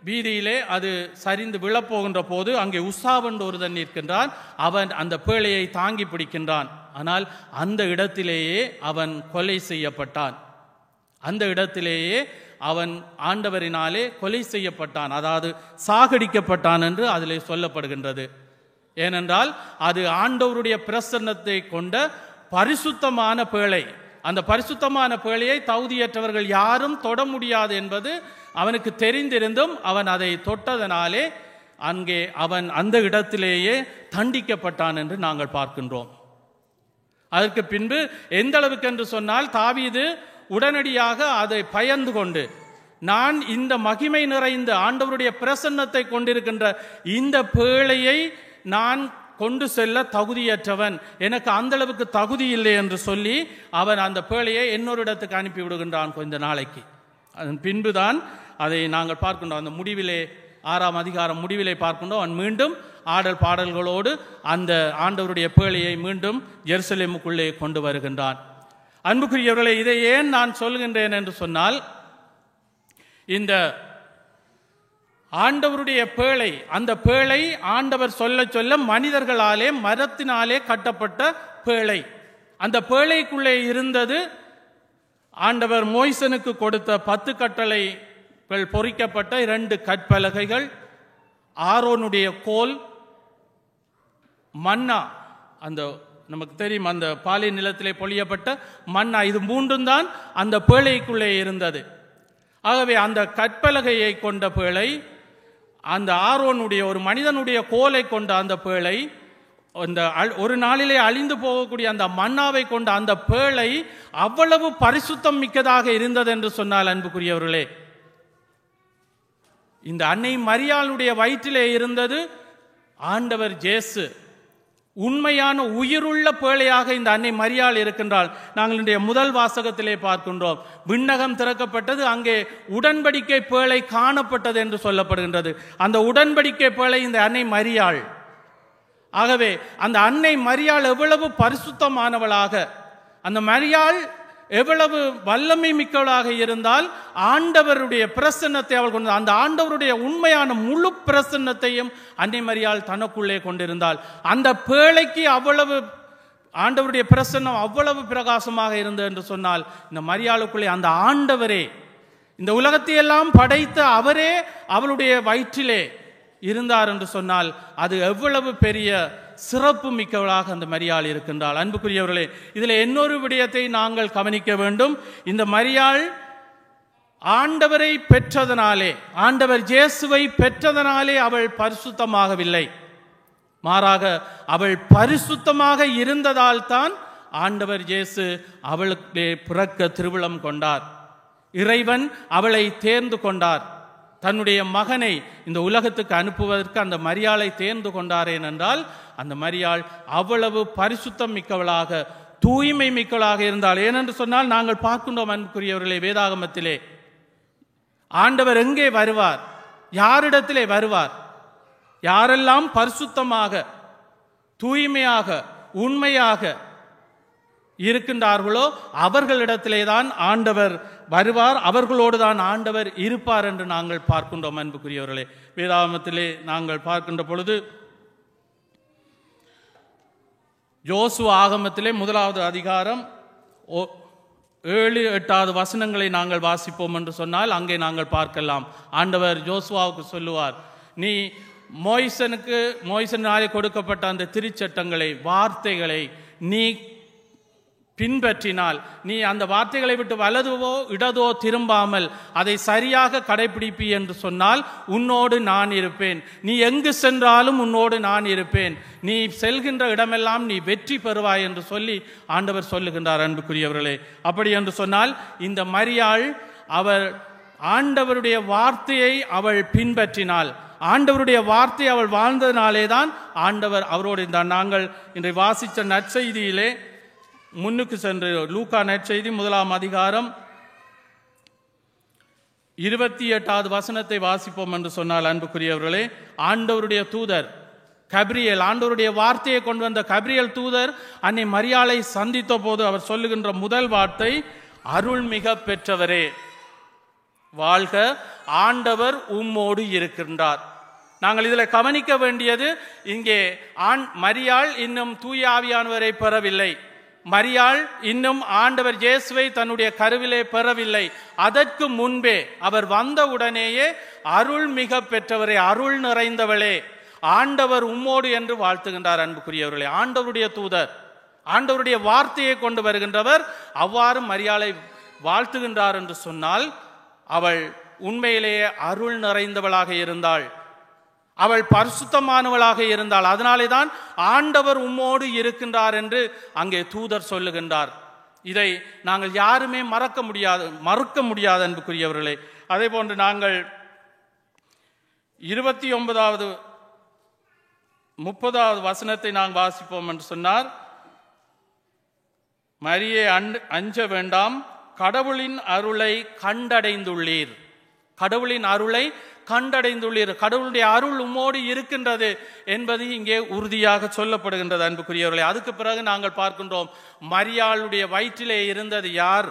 [SPEAKER 2] வீதியிலே அது சரிந்து விழப்போகின்ற போது அங்கே உசாவென்று ஒருவன் நிற்கின்றான். அவன் அந்த பேழையை தாங்கி பிடிக்கின்றான். ஆனால் அந்த இடத்திலேயே அவன் கொலை செய்யப்பட்டான். அந்த இடத்திலேயே அவன் ஆண்டவரினாலே கொலை செய்யப்பட்டான், அதாவது சாகடிக்கப்பட்டான் என்று அதிலே சொல்லப்படுகின்றது. ஏனென்றால் அது ஆண்டவருடைய பிரசன்னத்தை கொண்ட பரிசுத்தமான பேழை. அந்த பரிசுத்தமான பேழையை தகுதியற்றவர்கள் யாரும் தொட முடியாது என்பது அவனுக்கு தெரிந்திருந்தும் அவன் அதை தொட்டதனாலே அங்கே அவன் அந்த இடத்திலேயே தண்டிக்கப்பட்டான் என்று நாங்கள் பார்க்கின்றோம். அதற்கு பின்பு எந்த அளவுக்கு என்று சொன்னால் தாவீது உடனடியாக அதை பயந்து கொண்டு, நான் இந்த மகிமை நிறைந்த ஆண்டவருடைய பிரசன்னத்தை கொண்டிருக்கின்ற இந்த பேழையை நான் கொண்டு செல்ல தகுதியற்றவன், எனக்கு அந்த அளவுக்கு தகுதி இல்லை என்று சொல்லி அவன் அந்த பேழையை இன்னொரு இடத்துக்கு அனுப்பி விடுகின்றான் கொஞ்ச நாளைக்கு. அதன் பின்புதான் அதை நாங்கள் பார்க்கின்றோம். அந்த முடிவிலே 6ஆம் அதிகாரம் முடிவிலே பார்க்கின்றோம். அவன் மீண்டும் ஆடல் பாடல்களோடு அந்த ஆண்டவருடைய பேழையை மீண்டும் எருசலேமுக்குள்ளே கொண்டு வருகின்றான். அன்புக்குரியவர்களே, இதை ஏன் நான் சொல்கின்றேன் என்று சொன்னால், இந்த ஆண்டவருடைய பேழை, அந்த பேழை ஆண்டவர் சொல்ல சொல்ல மனிதர்களாலே மரத்தினாலே கட்டப்பட்ட பேழை. அந்த பேழைக்குள்ளே இருந்தது ஆண்டவர் மோய்சனுக்கு கொடுத்த 10 கட்டளைகள் பொறிக்கப்பட்ட 2 கற்பலகைகள், ஆரோனுடைய கோல், மன்னா, அந்த நமக்கு தெரியும் அந்த பாலை நிலத்திலே பொழியப்பட்ட மன்னா, இது 3 தான் அந்த பேழைக்குள்ளே இருந்தது. ஆகவே அந்த கற்பலகையை கொண்ட பேழை, அந்த ஆரோனுடைய ஒரு மனிதனுடைய கோலை கொண்ட அந்த பேழை, அந்த ஒரு நாளிலே அழிந்து போகக்கூடிய அந்த மன்னாவை கொண்ட அந்த பேழை அவ்வளவு பரிசுத்தம் மிக்கதாக இருந்தது என்று சொன்னால், அன்புக்குரியவர்களே, இந்த அன்னை மரியாளுடைய வயிற்றிலே இருந்தது ஆண்டவர் இயேசு. உண்மையான உயிருள்ள பேழையாக இந்த அன்னை மரியாள் இருக்கின்றாள். நாங்கள் இன்றைய முதல் வாசகத்திலே பார்க்கின்றோம், விண்ணகம் திறக்கப்பட்டது, அங்கே உடன்படிக்கை பேழை காணப்பட்டது என்று சொல்லப்படுகின்றது. அந்த உடன்படிக்கை பேழை இந்த அன்னை மரியாள். ஆகவே அந்த அன்னை மரியாள் எவ்வளவு பரிசுத்தமானவளாக, அந்த மரியாள் எவ்வளவு வல்லமை மிக்கவளாக இருந்தால் ஆண்டவருடைய பிரசன்னத்தை அவள் கொண்டு, அந்த ஆண்டவருடைய உண்மையான முழு பிரசன்னத்தையும் அன்னை மரியாள் தனக்குள்ளே கொண்டிருந்தாள். அந்த பேழைக்கு அவ்வளவு ஆண்டவருடைய பிரசன்னம் அவ்வளவு பிரகாசமாக இருந்தது என்று சொன்னால், இந்த மரியாளுக்குள்ளே அந்த ஆண்டவரே, இந்த உலகத்தையெல்லாம் படைத்த அவரே அவளுடைய வயிற்றிலே இருந்தார் என்று சொன்னால் அது எவ்வளவு பெரிய சிறப்பு மிக்கவளாக அந்த மரியாள் இருக்கின்றாள். அன்புக்குரியவர்களே, இதில் இன்னொரு விடயத்தை நாங்கள் கவனிக்க வேண்டும். இந்த மரியாள் ஆண்டவரை பெற்றதனாலே, ஆண்டவர் இயேசுவை பெற்றதனாலே அவள் பரிசுத்தமாகவில்லை, மாறாக அவள் பரிசுத்தமாக இருந்ததால் தான் ஆண்டவர் இயேசு அவளுக்கு பிறக்க திருவிழம் கொண்டார். இறைவன் அவளை தேர்ந்து கொண்டார். தன்னுடைய மகனை இந்த உலகத்துக்கு அனுப்புவதற்கு அந்த மரியாளை தேர்ந்து கொண்டாரேன் என்றால், அந்த மரியாள் அவ்வளவு பரிசுத்தம் மிக்கவளாக, தூய்மை மிக்கவளாக இருந்தாள். ஏனென்று சொன்னால், நாங்கள் பார்க்கின்றோம் அன்புக்குரியவர்களே, வேதாகமத்திலே ஆண்டவர் எங்கே வருவார், யாரிடத்திலே வருவார், யாரெல்லாம் பரிசுத்தமாக, தூய்மையாக, உண்மையாக இருக்கின்றார்களோ அவர்களிடத்திலே தான் ஆண்டவர் வருவார், அவர்களோடு தான் ஆண்டவர் இருப்பார் என்று நாங்கள் பார்க்கின்றோம். அன்புக்குரியவர்களே, வேதாகமத்திலே நாங்கள் பார்க்கின்ற பொழுது யோசுவா ஆகமத்திலே 1வது அதிகாரம் 7-8 வசனங்களை நாங்கள் வாசிப்போம் என்று சொன்னால் அங்கே நாங்கள் பார்க்கலாம். ஆண்டவர் யோசுவாவுக்கு சொல்லுவார், நீ மோய்சனாலே கொடுக்கப்பட்ட அந்த திருச்சட்டங்களை, வார்த்தைகளை நீ பின்பற்றினால், நீ அந்த வார்த்தைகளை விட்டு வலதுவோ இடதோ திரும்பாமல் அதை சரியாக கடைபிடிப்பி என்று சொன்னால் உன்னோடு நான் இருப்பேன். நீ எங்கு சென்றாலும் உன்னோடு நான் இருப்பேன். நீ செல்கின்ற இடமெல்லாம் நீ வெற்றி பெறுவாய் என்று சொல்லி ஆண்டவர் சொல்லுகின்றார். அன்புக்குரியவர்களே, அப்படி என்று சொன்னால் இந்த மரியாள் அவர் ஆண்டவருடைய வார்த்தையை அவள் பின்பற்றினாள். ஆண்டவருடைய வார்த்தை அவள் வாழ்ந்ததினாலே தான் ஆண்டவர் அவரோடு இருந்தார். நாங்கள் இன்றை வாசித்த நற்செய்தியிலே முன்னுக்கு சென்று லூக்கா நற்செய்தி 1ஆம் அதிகாரம் 28வது வசனத்தை வாசிப்போம் என்று சொன்னால், அன்புக்குரியவர்களே, ஆண்டவருடைய தூதர் கபிரியேல், ஆண்டவருடைய வார்த்தையை கொண்டு வந்த கபிரியேல் தூதர் அன்னை மரியாளை சந்தித்த போது அவர் சொல்லுகின்ற முதல் வார்த்தை, அருள்மிக பெற்றவரே வாழ்க, ஆண்டவர் உம்மோடு இருக்கின்றார். நாங்கள் இதில் கவனிக்க வேண்டியது, இங்கே மரியாள் இன்னும் தூய ஆவியானவரை பெறவில்லை. மரியாள் இன்னும் ஆண்டவர் இயேசுவை தன்னுடைய கருவிலே பெறவில்லை. அதற்கு முன்பே அவர் வந்தவுடனேயே அருள் மிக பெற்றவரே, அருள் நிறைந்தவளே, ஆண்டவர் உம்மோடு என்று வாழ்த்துகின்றார். அன்புக்குரியவர்களே, ஆண்டவருடைய தூதர், ஆண்டவருடைய வார்த்தையை கொண்டு வருகின்றவர் அவ்வாறு மரியாளை வாழ்த்துகின்றார் என்று சொன்னால் அவள் உண்மையிலேயே அருள் நிறைந்தவளாக இருந்தாள், அவள் பரிசுத்தமானவளாக இருந்தாள். அதனாலே தான் ஆண்டவர் உம்மோடு இருக்கின்றார் என்று அங்கே தூதர் சொல்லுகின்றார். இதை நாங்கள் யாருமே மறுக்க முடியாது அன்புக்குரியவர்களே. அதே போன்று நாங்கள் 29வது 30வது வசனத்தை நாங்கள் வாசிப்போம் என்று சொன்னார், மரியே அஞ்ச வேண்டாம், கடவுளின் அருளை கண்டடைந்துள்ளீர். கடவுளின் அருளை கண்டடைந்துள்ளீர். கடவுளுடைய அருள் உம்மோடு இருக்கின்றது என்பது இங்கே உறுதியாக சொல்லப்படுகின்றது. அன்புக்குரியவர்களே, அதுக்கு பிறகு நாங்கள் பார்க்கின்றோம், மரியாளுடைய வயிற்றிலே இருந்தது யார்?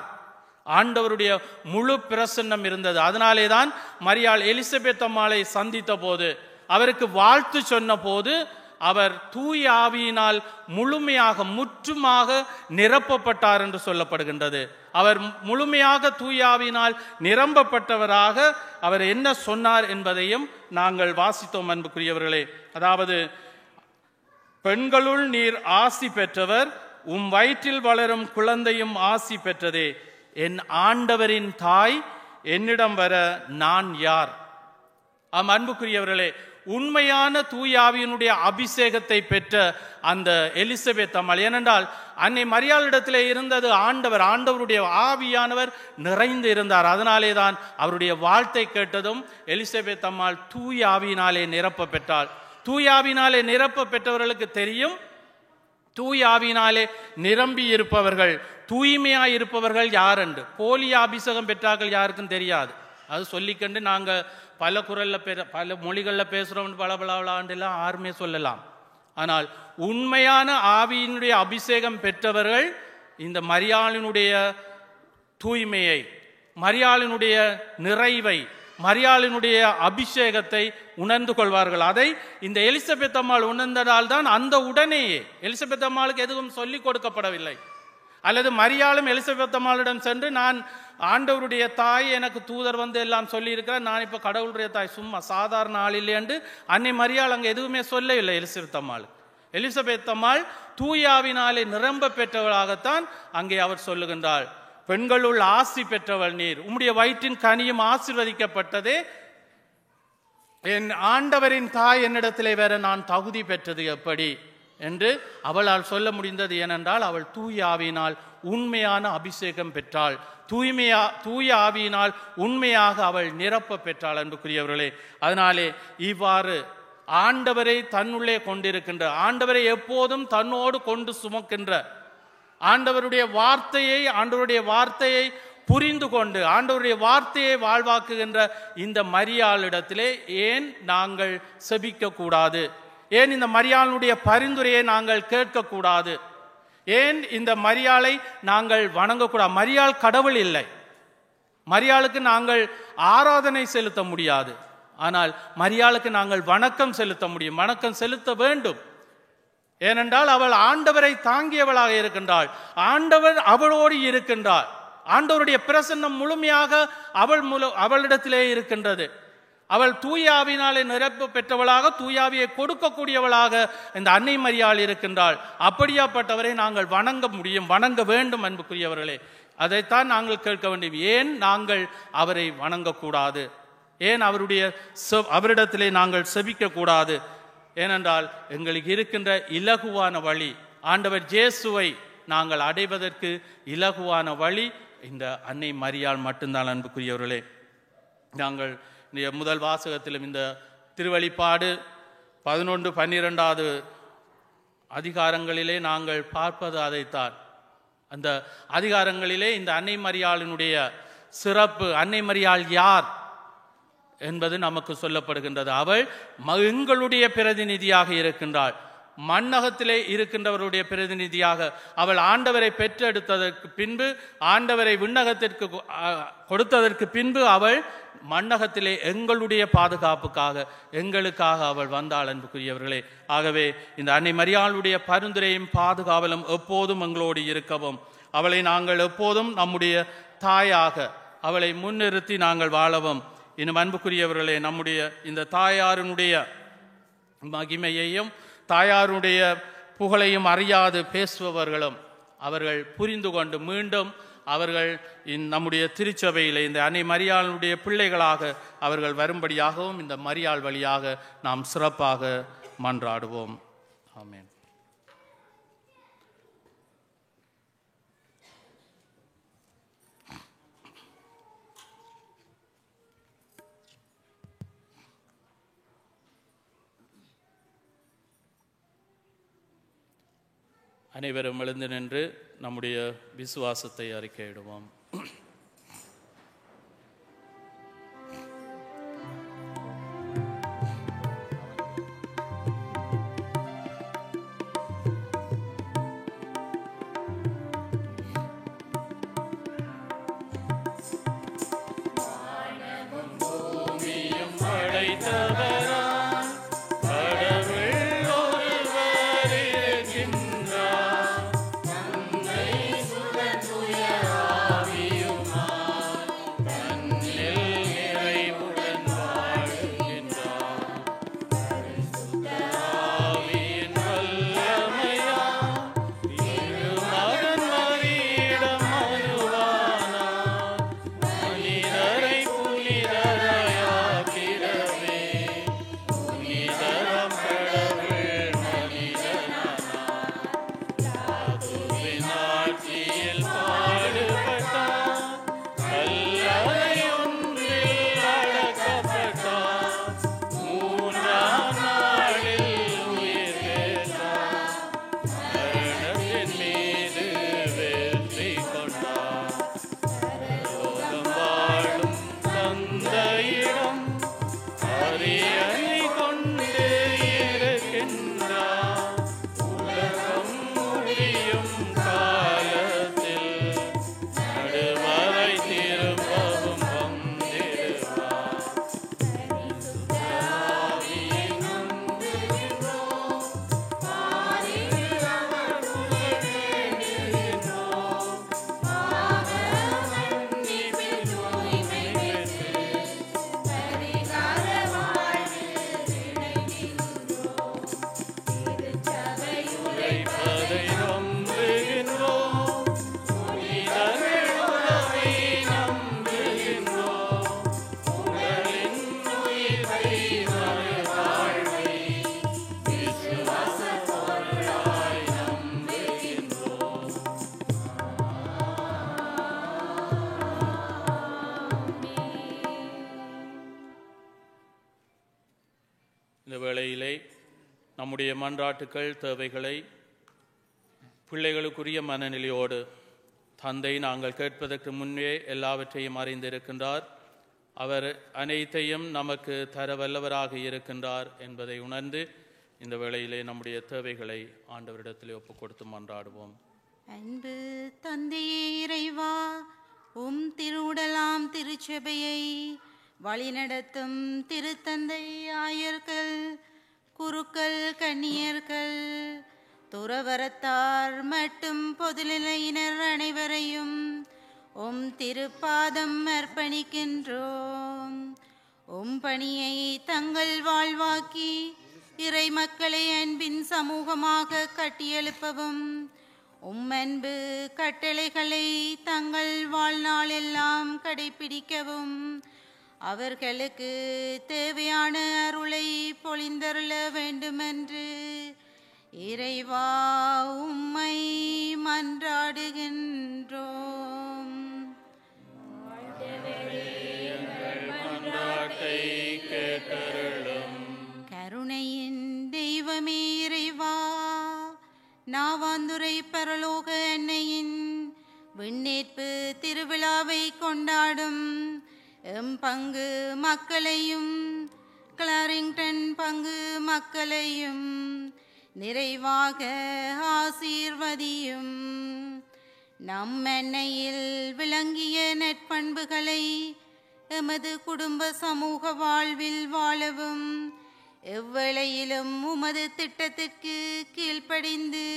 [SPEAKER 2] ஆண்டவருடைய முழு பிரசன்னம் இருந்தது. அதனாலே தான் மரியாள் எலிசபெத் அம்மாளை சந்தித்த போது, அவருக்கு வாழ்த்து சொன்ன போது அவர் தூய ஆவியினால் முழுமையாக முற்றுமாக நிரப்பப்பட்டார் என்று சொல்லப்படுகின்றது. அவர் முழுமையாக தூய ஆவியினால் நிரம்பப்பட்டவராக அவர் என்ன சொன்னார் என்பதையும் நாங்கள் வாசித்தோம் அன்புக்குரியவர்களே. அதாவது, பெண்களுள் நீர் ஆசி பெற்றவர், உம் வயிற்றில் வளரும் குழந்தையும் ஆசி பெற்றதே, என் ஆண்டவரின் தாய், என்னிடம் வர நான் யார்? ஆம் அன்புக்குரியவர்களே, உண்மையான தூயாவியினுடைய அபிஷேகத்தை பெற்ற அந்த எலிசபெத் அம்மாள், ஏனென்றால் அன்னை மரியாளிடத்திலே இருந்தது ஆண்டவருடைய ஆவியானவர் நிறைந்து இருந்தார். அதனாலே தான் அவருடைய வாழ்த்தை கேட்டதும் எலிசபெத் அம்மாள் தூய ஆவியினாலே நிரப்ப பெற்றாள். தூய ஆவியினாலே நிரப்ப பெற்றவர்களுக்கு தெரியும், தூய ஆவியினாலே நிரம்பி இருப்பவர்கள், தூய்மையாய் இருப்பவர்கள் யார் என்று. போலி அபிஷேகம் பெற்றார்கள் யாருக்கும் தெரியாது. அது சொல்லிக்கண்டு நாங்கள் பல குரலில் பல மொழிகளில் பேசுகிறோம், பலபலாண்டெல்லாம் யாருமே சொல்லலாம். ஆனால் உண்மையான ஆவியினுடைய அபிஷேகம் பெற்றவர்கள் இந்த மரியாளினுடைய தூய்மையை, மரியாளினுடைய நிறைவை, மரியாளினுடைய அபிஷேகத்தை உணர்ந்து கொள்வார்கள். அதை இந்த எலிசபெத் அம்மாள் உணர்ந்ததால் தான் அந்த உடனேயே, எலிசபெத் அம்மாளுக்கு எதுவும் சொல்லிக் கொடுக்கப்படவில்லை, அல்லது மரியாளும் எலிசபெத் அம்மாளிடம் சென்று நான் ஆண்டவருடைய தாய், எனக்கு தூதர் வந்து எல்லாம் சொல்லி இருக்கிறார், நான் இப்போ கடவுளுடைய தாய், சும்மா சாதாரண ஆள் இல்லை என்று அன்னை மரியாள் அங்கே எதுவுமே சொல்லவில்லை. எலிசபெத் அம்மாள் தூயாவினாலே நிரம்ப பெற்றவளாகத்தான் அங்கே அவர் சொல்லுகின்றாள். பெண்களுள் ஆசி பெற்றவள் நீர், உம்முடைய வயிற்றின் கனியும் ஆசீர்வதிக்கப்பட்டதே, என் ஆண்டவரின் தாய் என்னிடத்திலே வேற நான் தகுதி பெற்றது எப்படி என்று அவளால் சொல்ல முடிந்தது. ஏனென்றால் அவள் தூய ஆவியினால் உண்மையான அபிஷேகம் பெற்றாள், தூய ஆவியினால் உண்மையாக அவள் நிரப்ப பெற்றாள் அன்புக்குரியவர்களே. அதனாலே இவ்வாறு ஆண்டவரை தன்னுள்ளே கொண்டிருக்கின்ற, ஆண்டவரை எப்போதும் தன்னோடு கொண்டு சுமக்கின்ற, ஆண்டவருடைய வார்த்தையை புரிந்து கொண்டு ஆண்டவருடைய வார்த்தையை வாழ்வாக்குகின்ற இந்த மரியாளிடத்திலே ஏன் நாங்கள் செபிக்க கூடாது? ஏன் இந்த மரியாளுடைய பரிந்துரையை நாங்கள் கேட்கக்கூடாது? ஏன் இந்த மரியாளை நாங்கள் வணங்கக்கூடாது? மரியாள் கடவுள் இல்லை, மரியாளுக்கு நாங்கள் ஆராதனை செலுத்த முடியாது, ஆனால் மரியாளுக்கு நாங்கள் வணக்கம் செலுத்த முடியும், வணக்கம் செலுத்த வேண்டும். ஏனென்றால் அவள் ஆண்டவரை தாங்கியவளாக இருக்கின்றாள், ஆண்டவர் அவளோடு இருக்கின்றாள், ஆண்டவருடைய பிரசன்னம் முழுமையாக அவளிடத்திலே இருக்கின்றது. அவள் தூயாவினாலே நிரப்பு பெற்றவளாக, தூயாவியை கொடுக்கக்கூடியவளாக இந்த அன்னை மரியாள் இருக்கின்றாள். அப்படியாப்பட்டவரை நாங்கள் வணங்க முடியும், வணங்க வேண்டும். அன்புக்குரியவர்களே, அதைத்தான் நாங்கள் கேட்க வேண்டும். ஏன் நாங்கள் அவரை வணங்கக்கூடாது? ஏன் அவரிடத்திலே நாங்கள் செபிக்க கூடாது? ஏனென்றால் எங்களுக்கு இருக்கின்ற இலகுவான வழி, ஆண்டவர் இயேசுவை நாங்கள் அடைவதற்கு இலகுவான வழி இந்த அன்னை மரியாள் மட்டும்தான். அன்புக்குரியவர்களே, நாங்கள் முதல் வாசகத்திலும் இந்த திருவெளிப்பாடு 11, 12 அதிகாரங்களிலே நாங்கள் பார்ப்பது அதைத்தான். அந்த அதிகாரங்களிலே இந்த அன்னை மரியாளினுடைய சிறப்பு, அன்னை மரியாள் யார் என்பது நமக்கு சொல்லப்படுகின்றது. அவள் எங்களுடைய பிரதிநிதியாக இருக்கின்றாள், மண்ணகத்திலே இருக்கின்றவருடைய பிரதிநிதியாக. அவள் ஆண்டவரை பெற்றெடுத்ததற்கு பின்பு, ஆண்டவரை விண்ணகத்திற்கு கொடுத்ததற்கு பின்பு அவள் மண்ணகத்திலே எங்களுடைய பாதுகாப்புக்காக, எங்களுக்காக அவள் வந்தாள். அன்புக்குரியவர்களே, ஆகவே இந்த அன்னை மரியாளுடைய பரிந்துரையும் பாதுகாவலும் எப்போதும் எங்களோடு இருக்கவும், அவளை நாங்கள் எப்போதும் நம்முடைய தாயாக அவளை முன்னிறுத்தி நாங்கள் வாழவும். இன்னும் அன்புக்குரியவர்களே, நம்முடைய இந்த தாயாரினுடைய மகிமையையும் தாயாருடைய புகழையும் அறியாது பேசுபவர்களும் அவர்கள் புரிந்து கொண்டு மீண்டும் அவர்கள் நம்முடைய திருச்சபையிலே இந்த அன்னை மரியாளுடைய பிள்ளைகளாக அவர்கள் வரும்படியாகவும் இந்த மரியாள் வழியாக நாம் சிறப்பாக மன்றாடுவோம். ஆமென். அனைவரும் எழுந்து நின்று நம்முடைய விசுவாசத்தை அறிக்கையிடுவோம். இந்த வேளையிலே நம்முடைய மன்றாட்டுக்கள் தேவைகளை பிள்ளைகளுக்குரிய மனநிலையோடு தந்தை நாங்கள் கேட்பதற்கு முன்னே எல்லாவற்றையும் அறிந்திருக்கின்றார். அவர் அனைத்தையும் நமக்கு தர வல்லவராக இருக்கின்றார் என்பதை உணர்ந்து இந்த வேளையிலே நம்முடைய தேவைகளை ஆண்டவரிடத்திலே ஒப்புக் கொடுத்து மன்றாடுவோம்.
[SPEAKER 5] அன்பு தந்தையே இறைவா, உம் திருவுடலாம் திருச்சபையை வழிநடத்தும் திருத்தந்தை ஆயர்கள், குருக்கள், கன்னியர்கள், துறவரத்தார் மற்றும் பொதுநிலையினர் அனைவரையும் உம் திருப்பாதம் அர்ப்பணிக்கின்றோம். உம் பணியை தங்கள் வாழ்வாக்கி இறை மக்களை அன்பின் சமூகமாக கட்டியெழுப்பவும் உம் அன்பு கட்டளைகளை தங்கள் வாழ்நாளெல்லாம் கடைபிடிக்கவும் அவர்களுக்கு தேவையான அருளை பொழிந்தருள வேண்டுமென்று இறைவா உம்மை மன்றாடுகின்றோம். கருணையின் தெய்வமே இறைவா, நாவாந்துரை பரலோக அன்னையின் விண்ணேற்பு திருவிழாவை கொண்டாடும் எம் பங்கு மக்களையும் கிளாரிங்டன் பங்கு மக்களையும் நிறைவாக ஆசீர்வதியும். நம் அன்னையில் விளங்கிய நற்பண்புகளை எமது குடும்ப சமூக வாழ்வில் வாழவும் எவ்வேளையிலும் உமது திட்டத்திற்கு கீழ்ப்படிந்து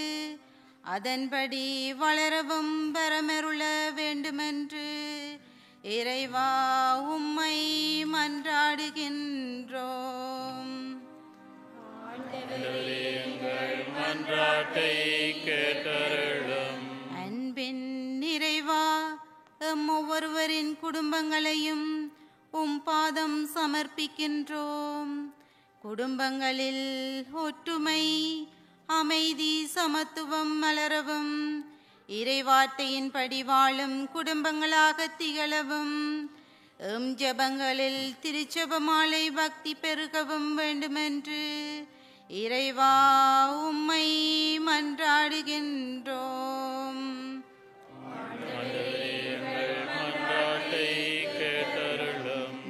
[SPEAKER 5] அதன்படி வளரவும் வரமருள வேண்டுமென்று இறைவா உம்மை மன்றாடுகின்றோம். அன்பின் இறைவா, எம் ஒவ்வொருவரின் குடும்பங்களையும் உம் பாதம் சமர்ப்பிக்கின்றோம். குடும்பங்களில் ஒற்றுமை, அமைதி, சமத்துவம் மலரவும் இறைவார்த்தையின் படி வாழும் குடும்பங்களாக திகழவும் எம் ஜபங்களில் திருச்செபமாலை பக்தி பெருகவும் வேண்டுமென்று இறைவா உம்மை மன்றாடுகின்றோம்.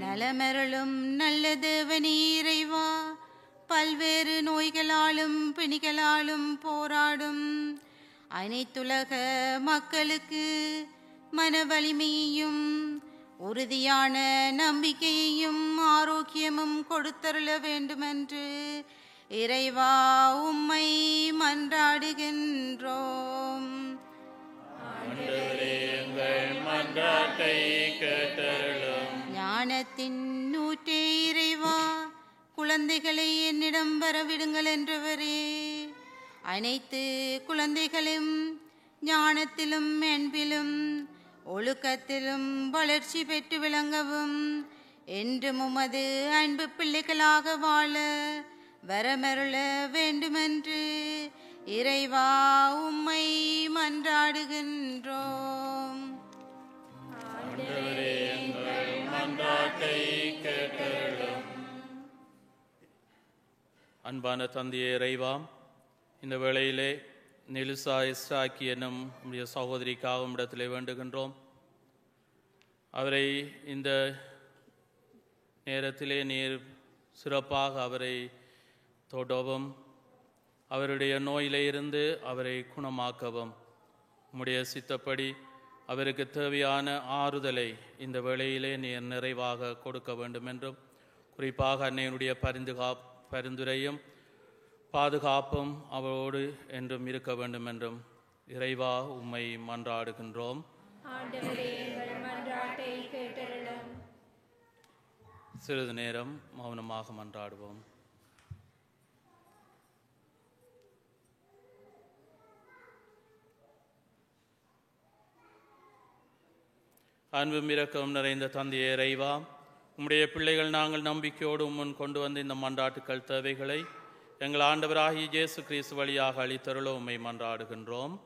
[SPEAKER 5] நலமருளும் நல்ல தேவனே இறைவா, பல்வேறு நோய்களாலும் பிணிகளாலும் போராடும் அனைத்துலக மக்களுக்கு மன வலிமையையும் உறுதியான நம்பிக்கையையும் ஆரோக்கியமும் கொடுத்தருள வேண்டுமென்று இறைவா உம்மை மன்றாடுகின்றோம். ஞானத்தின் ஊற்றே இறைவா, குழந்தைகளை என்னிடம் வரவிடுங்கள் என்றவரே, அனைத்து குழந்தைகளும் ஞானத்திலும் அன்பிலும் ஒழுக்கத்திலும் வளர்ச்சி பெற்று விளங்கவும் என்றும் உமது அன்பு பிள்ளைகளாக வாழ வரமருள வேண்டுமென்று இறைவா உம்மை மன்றாடுகின்றோம்.
[SPEAKER 2] அன்பான தந்தையே இறைவா, இந்த வேளையிலே நெலுசா இஸ்ராக்கி என்னும் உடைய சகோதரிக்காக இடத்திலே வேண்டுகின்றோம். அவரை இந்த நேரத்திலே நீர் சிறப்பாக அவரை தொடவும், அவருடைய நோயிலே இருந்து அவரை குணமாக்கவும் உம்முடைய சித்தப்படி அவருக்கு தேவையான ஆறுதலை இந்த வேளையிலே நீர் நிறைவாக கொடுக்க வேண்டும் என்றும், குறிப்பாக அன்னையினுடைய பரிந்துரையும் பாதுகாப்பும் அவரோடு என்றும் இருக்க வேண்டும் என்றும் இறைவா உம்மை மன்றாடுகின்றோம். சிறிது நேரம் மௌனமாக மன்றாடுவோம். அன்பும் இரக்கம் நிறைந்த தந்தையே இறைவா, உம்முடைய பிள்ளைகள் நாங்கள் நம்பிக்கையோடு முன் கொண்டு வந்த இந்த மன்றாட்டுக்கள் தேவைகளை எங்கள் ஆண்டவராகிய இயேசு கிறிஸ்து வழியாக அளித்தருள உம்மை மன்றாடுகின்றோம்.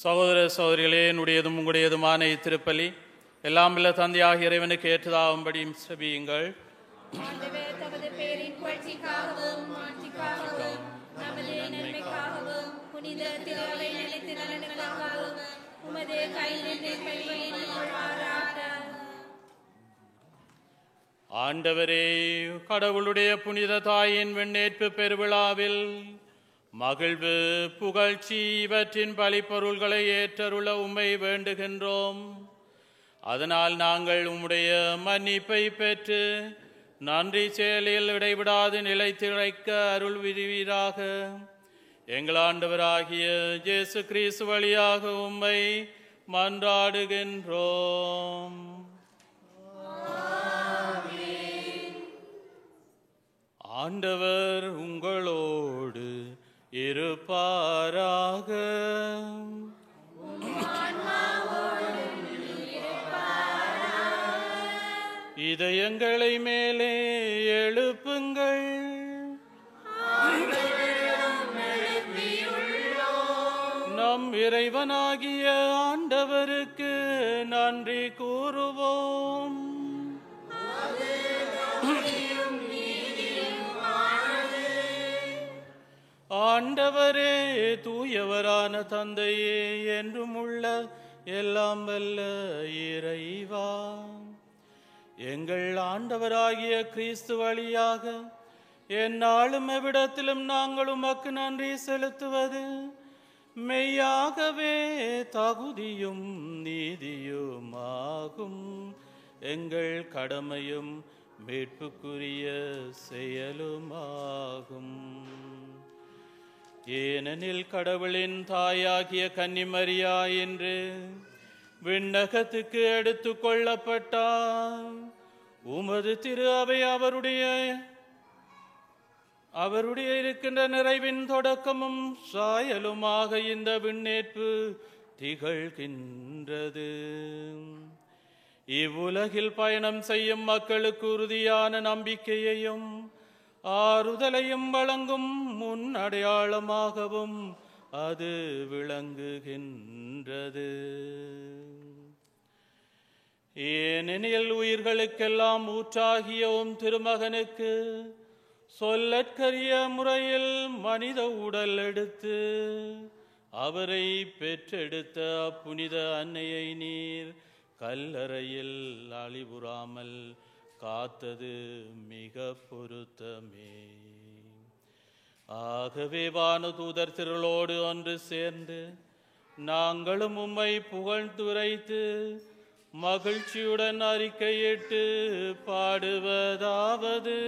[SPEAKER 2] சகோதர சகோதரிகளே, என்னுடையதும் உங்களுடையதுமான இத்திருப்பலி எல்லாம் வல்ல தந்தையாகிய இறைவனுக்கு ஏற்றதாகும்படி செபியுங்கள். ஆண்டவரே, கடவுளுடைய புனித தாயின் விண்ணேற்பு பெருவிழாவில் மகிழ்வு, புகழ்ச்சி இவற்றின் பலிப்பொருள்களை ஏற்றருள உம்மை வேண்டுகின்றோம். அதனால் நாங்கள் உம்முடைய மன்னிப்பை பெற்று நன்றி செயலில் இடைவிடாது நிலைத்திழைக்க அருள் விரிவீராக. எங்கள் ஆண்டவராகிய இயேசு கிறிஸ்து வழியாக உம்மை மன்றாடுகின்றோம். ஆண்டவர் உங்களோடு இருப்பாராக. இதயங்களை மேலே எழுப்புங்கள். நம் இறைவனாகிய ஆண்டவருக்கு நன்றி கூறுவோம். ஆண்டவரே, தூயவரான தந்தையே, என்றும் உள்ள எல்லாம் வல்ல இறைவா, எங்கள் ஆண்டவராகிய கிறிஸ்து வழியாக எந்நாளும் எவ்விடத்திலும் நாங்கள் உமக்கு நன்றி செலுத்துவது மெய்யாகவே தகுதியும் நீதியுமாகும். எங்கள் கடமையும் மீட்புக்குரிய செயலுமாகும். ஏனெனில் கடவுளின் தாயாகிய கன்னிமரியா என்று விண்ணகத்துக்கு எடுத்து கொள்ளப்பட்டார். உமது திரு அவை அவருடைய இருக்கின்ற நிறைவின் தொடக்கமும் சாயலுமாக இந்த விண்ணேற்பு திகழ்கின்றது. இவ்வுலகில் பயணம் செய்யும் மக்களுக்கு உறுதியான நம்பிக்கையையும் ஆறுதலையும் வழங்கும் முன் அடையாளமாகவும் அது விளங்குகின்றது. ஏனெனில் உயிர்களுக்கெல்லாம் ஊற்றாகிய உம் திருமகனுக்கு சொல்லற்கரிய முறையில் மனித உடல் எடுத்து அவரை பெற்றெடுத்த புனித அன்னையை நீர் கல்லறையில் அழிவுறாமல் காத்தது மிக பொருத்தமே. ஆகவே வானதூதர் திரளோடு ஒன்று சேர்ந்து நாங்களும் உம்மை புகழ்ந்துரைத்து மகிழ்ச்சியுடன் அறிக்கையிட்டு பாடுவதாவது: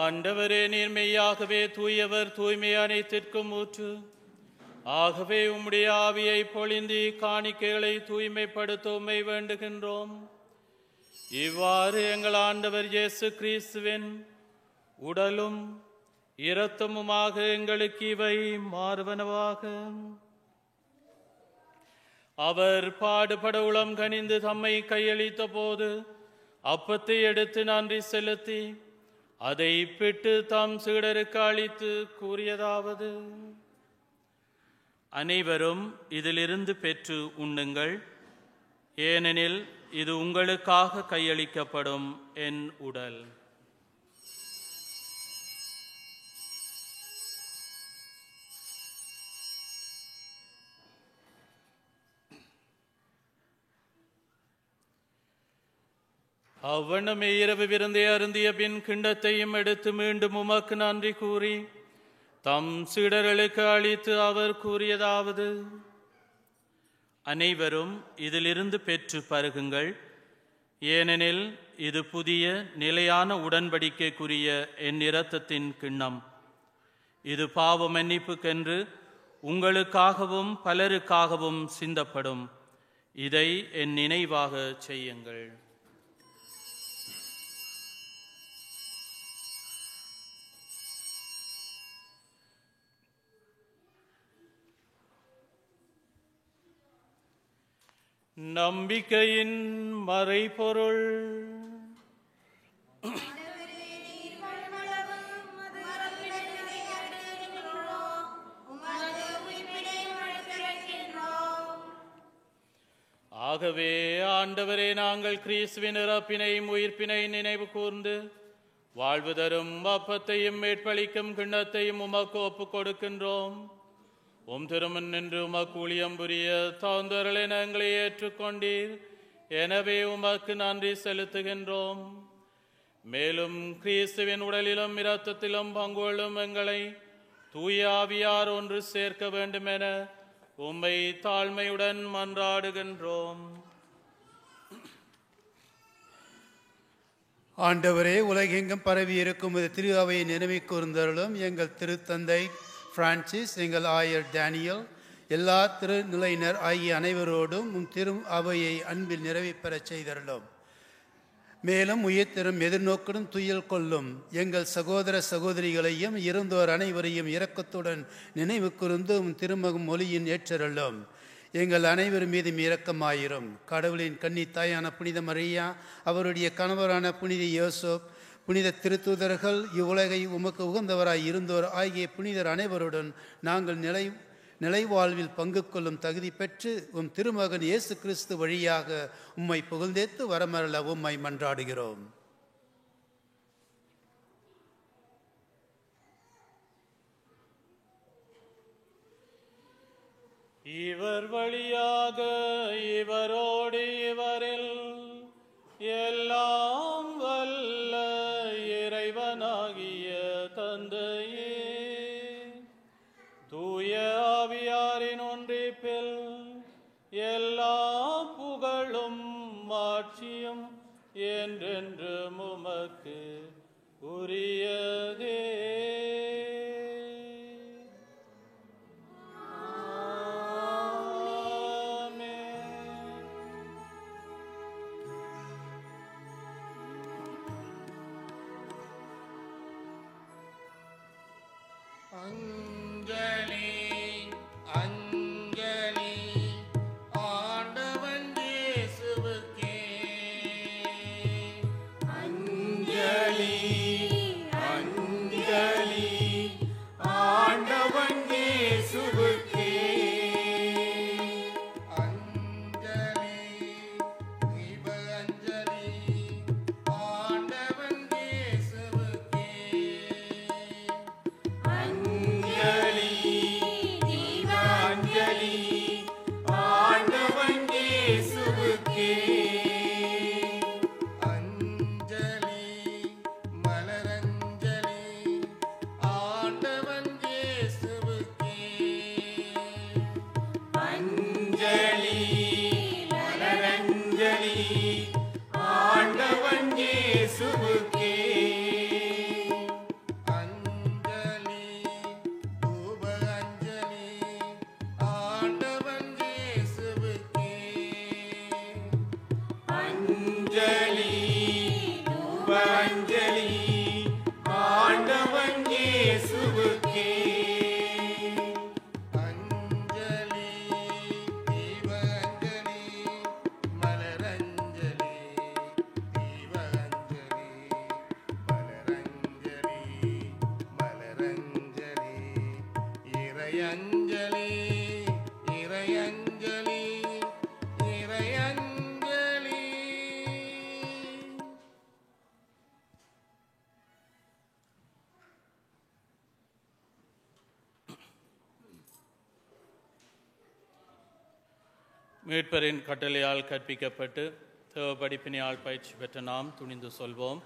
[SPEAKER 2] ஆண்டவரே, நீர் மெய்யாகவே தூயவர், தூய்மை அனைத்திற்கும் ஊற்று. ஆகவே உம்முடைய ஆவியை பொழிந்து காணிக்கைகளை தூய்மைப்படுத்த உம்மை வேண்டுகின்றோம். இவ்வாறு எங்கள் ஆண்டவர் இயேசு கிறிஸ்துவின் உடலும் இரத்தமுமாக எங்களுக்கு இவை மாறுவனவாக. அவர் பாடுபட உளம் கனிந்து தம்மை கையளித்த போது அப்பத்தை எடுத்து நன்றி செலுத்தி அதை பிட்டு தாம் சீடருக்கு அளித்து கூறியதாவது: அனைவரும் இதிலிருந்து பெற்று உண்ணுங்கள், ஏனெனில் இது உங்களுக்காக கையளிக்கப்படும் என் உடல். அவ்வண்ணமே இரவு விருந்தை அருந்திய பின் கிண்ணத்தையும் எடுத்து மீண்டும் உமக்கு நன்றி கூறி தம் சீடர்களுக்கு அளித்து அவர் கூறியதாவது: அனைவரும் இதிலிருந்து பெற்று பருகுங்கள். ஏனெனில் இது புதிய நிலையான உடன்படிக்கைக்குரிய என் இரத்தத்தின் கிண்ணம். இது பாவ மன்னிப்புக்கென்று உங்களுக்காகவும் பலருக்காகவும் சிந்தப்படும். இதை என் நினைவாக செய்யுங்கள். நம்பிக்கையின் மறைபொருள். ஆகவே ஆண்டவரே, நாங்கள் கிறிஸ்துவின் இறப்பினையும் உயிர்ப்பினையும் நினைவு கூர்ந்து வாழ்வு தரும் அப்பத்தையும் மேற்பளிக்கும் கிண்ணத்தையும் உமக்கு ஒப்புக் கொடுக்கின்றோம். உம் திருமன் நின்று உமக்கு ஊழியம் புரிய தாழ்ந்தவர்களை நாங்களை ஏற்றுக்கொண்டீர். எனவே உமக்கு நன்றி செலுத்துகின்றோம். மேலும் கிறிஸ்துவின் உடலிலும் இரத்தத்திலும் பங்கு கொள்ளும் எங்களை தூய ஆவியார் ஒன்று சேர்க்க வேண்டும் என உம்மை தாழ்மையுடன் மன்றாடுகின்றோம்.
[SPEAKER 6] ஆண்டவரே, உலகெங்கும் பரவி இருக்கும் திரு அவையை நினைவு கூர்ந்தருளும். எங்கள் திருத்தந்தை பிரான்சிஸ், எங்கள் ஆயர் டேனியல், எல்லா திருநிலையினர் ஆகிய அனைவரோடும் திரு அவையை அன்பில் நிறைவு பெறச் செய்தருளும். மேலும் உயிர்த்தரும் எதிர்நோக்குடன் துயில் கொள்ளும் எங்கள் சகோதர சகோதரிகளையும் இருந்தோர் அனைவரையும் இரக்கத்துடன் நினைவு கூர்ந்து திருமகம் மொழியின் ஏற்றருளும். எங்கள் அனைவர் மீதும் இரக்கமாயிரும். கடவுளின் கன்னி தாயான புனித மரியா, அவருடைய கணவரான புனித யோசப், புனித திருத்தூதர்கள், இவ்வுலகை உமக்கு உகந்தவராய் இருந்தோர் ஆகிய புனிதர் அனைவருடன் நாங்கள் நிலைவாழ்வில் பங்கு கொள்ளும் தகுதி பெற்று திருமகன் இயேசு கிறிஸ்து வழியாக உம்மை புகழ்ந்தேத்து வரமரல உம்மை மன்றாடுகிறோம்.
[SPEAKER 2] இவர் வழியாக இவரோடு இவரில் எல்லாம் வல்ல இறைவனாகிய தந்தையே, தூய ஆவியாரின் ஒன்றிப்பில் எல்லா புகழும் மாட்சியும் என்றென்று உமக்கு உரியதே.
[SPEAKER 7] அஞ்சலி அஞ்சலி ஆண்டவன் இயேசுவுக்கே. அஞ்சலி அஞ்சலி ஆண்டவன் இயேசுவுக்கே. அஞ்சலி தீப அஞ்சலி ஆண்டவன் இயேசுவுக்கே. அஞ்சலி தீப அஞ்சலி ஆண்டவன் இயேசுவுக்கே. அஞ்சலி மலரஞ்சலி ஆண்டவன் இயேசுவுக்கே. அஞ்சலி மலரஞ்சலி ஆண்டவன் இயேசுவுக்கே. அஞ்சலி தூப அஞ்சலி ஆண்டவன் இயேசுவுக்கே. அஞ்சலி தூப அஞ்சலி ஆண்டவன் இயேசுவுக்கே. அஞ்சலி தீப அஞ்சலி மலரஞ்சலி தீப அஞ்சலி மலரஞ்சலி மலரஞ்சலி இறையஞ்சலி இறையஞ்சலி இறையஞ்சலி.
[SPEAKER 2] மீட்பரின் கட்டளையால் கற்பிக்கப்பட்டு தேவ படிப்பினையால் பயிற்சி பெற்ற நாம் துணிந்து சொல்வோம்.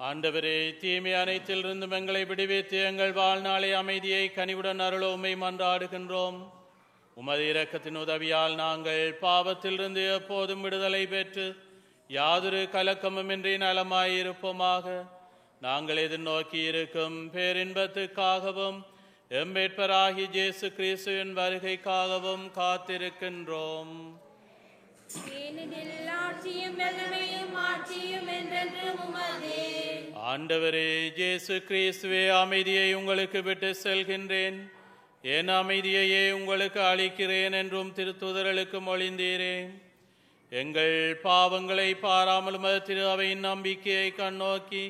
[SPEAKER 2] ஆண்டவரே, தீமை அனைத்திலிருந்தும் எங்களை விடுவித்து எங்கள் வாழ்நாளை அமைதியை கனிவுடன் அருள உம்மை மன்றாடுகின்றோம். உமது இரக்கத்தின் உதவியால் நாங்கள் பாவத்திலிருந்து எப்போதும் விடுதலை பெற்று யாதொரு கலக்கமுமின்றி நலமாயிருப்போமாக. நாங்கள் எதிர்நோக்கி இருக்கும் பேரின்பத்துக்காகவும் எம்பேற்பராகி இயேசு கிறிஸ்துவின் வருகைக்காகவும் காத்திருக்கின்றோம். ஆண்டவரே இயேசு கிறிஸ்துவே, அமைதியை உங்களுக்கு விட்டு செல்கின்றேன், என் அமைதியையே உங்களுக்கு அளிக்கிறேன் என்றும் திருத்தூதர்களுக்கு மொழிந்தீரேன். எங்கள் பாவங்களை பாராமல் உமது திரு அவையின் நம்பிக்கையை கண்ணோக்கி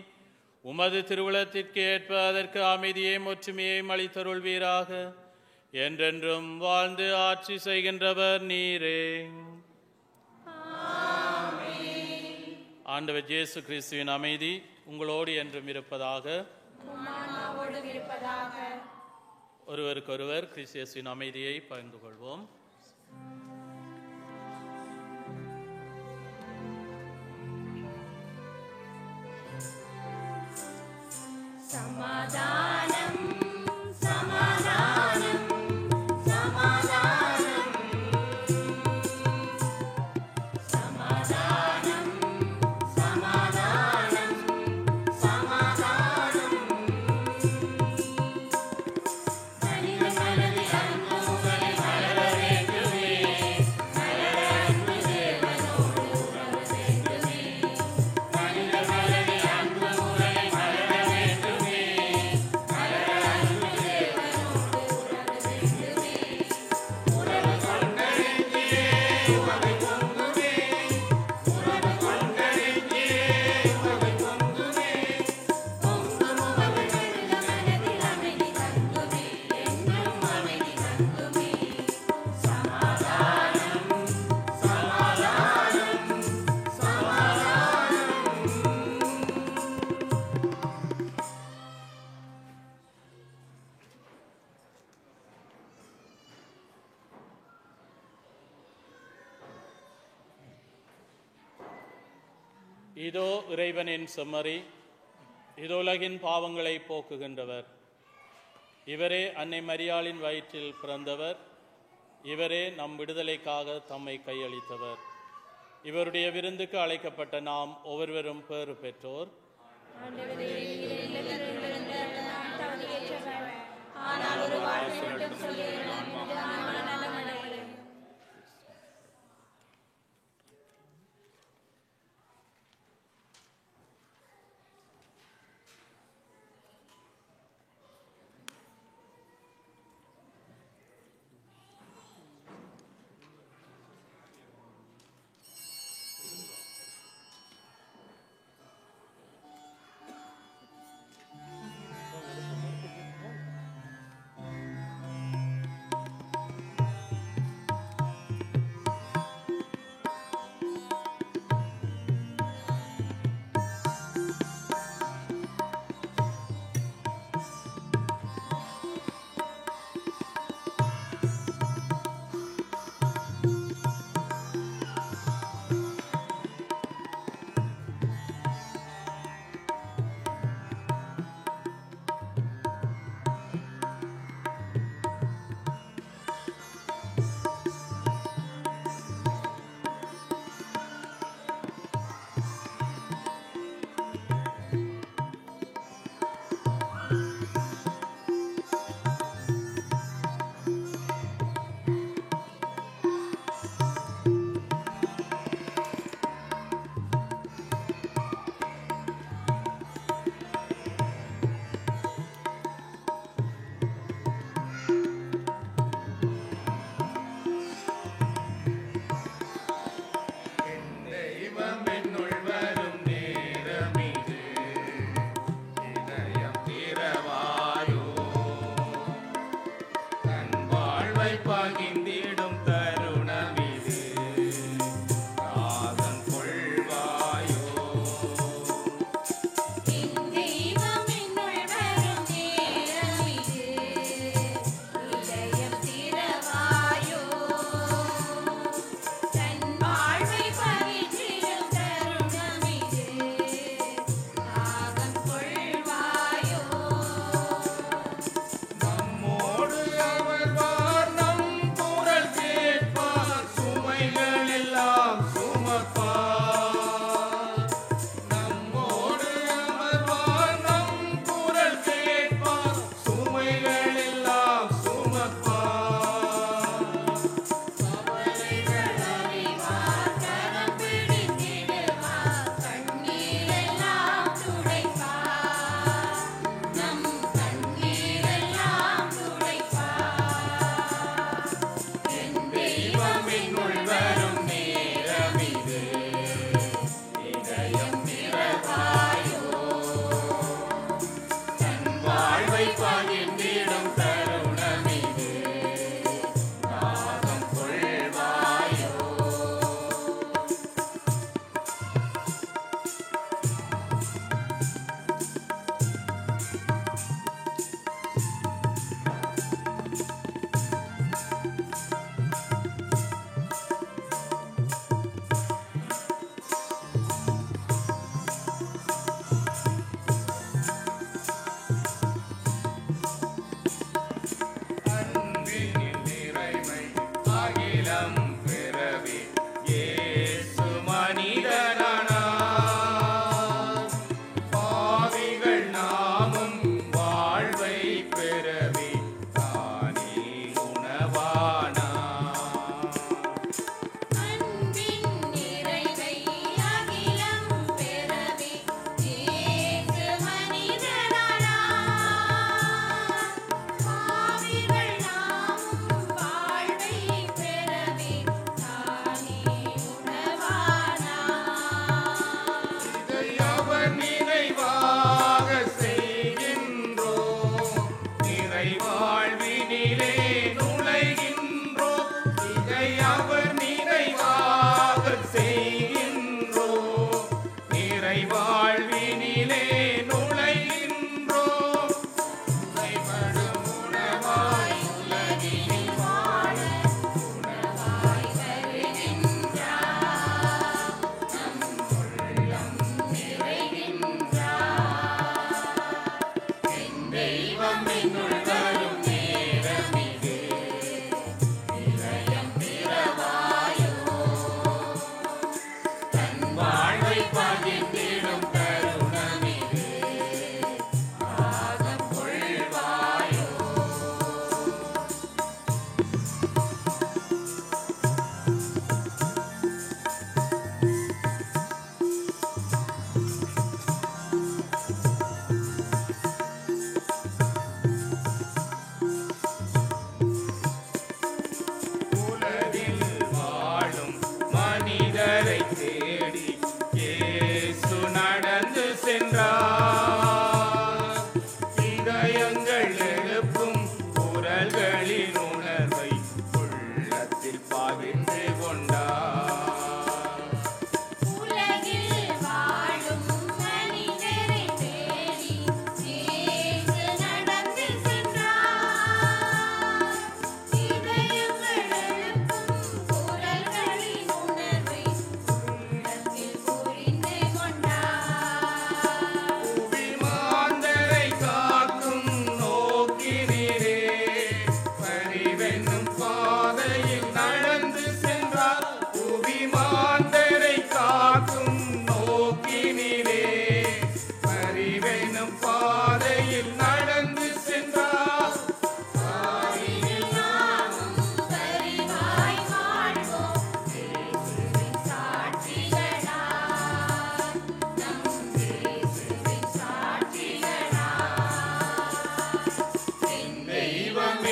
[SPEAKER 2] உமது திருவுளத்திற்கு ஏற்ப அதற்கு அமைதியை ஒற்றுமையை அளித்தருள்வீராக. என்றென்றும் வாழ்ந்து ஆட்சி செய்கின்றவர் நீரே. ஆண்டவர் இயேசு கிறிஸ்துவின் அமைதி உங்களோடு என்றும் இருப்பதாக. ஒருவருக்கொருவர் கிறிஸ்து இயேசுவின் அமைதியை பகிர்ந்து கொள்வோம்.
[SPEAKER 8] சமாதானம் சமாதானம் சமாதானம் சமாதானம் சமாதானம் சமாதானம் மனித மனதில் அன்பு உங்களை மலர வேண்டுமே, மலர அன்பு தேவனோடு உறவு வேண்டுமே. மனித மனதில் அன்பு உங்களை மலர வேண்டுமே, மலர அன்பு தேவனோடு உறவு வேண்டுமே. உறவு கொண்டறிந்தே உறவை பொங்குமே, உறவு கொண்டறிந்தே உறவை பொங்குமே. பொங்கும் உறவு வெள்ள மனதில் அமைதி தங்குமே, என்றும் அமைதி தங்குமே. சமாதானம் சமாதானம் சமாதானம்.
[SPEAKER 2] இதோ இறைவனின் செம்மறி, இது உலகின் பாவங்களை போக்குகின்றவர். இவரே அன்னை மரியாளின் வயிற்றில் பிறந்தவர். இவரே நம் விடுதலைக்காக தம்மை கையளித்தவர். இவருடைய விருந்துக்கு அழைக்கப்பட்ட நாம் ஒவ்வொருவரும் பேறு பெற்றோர்.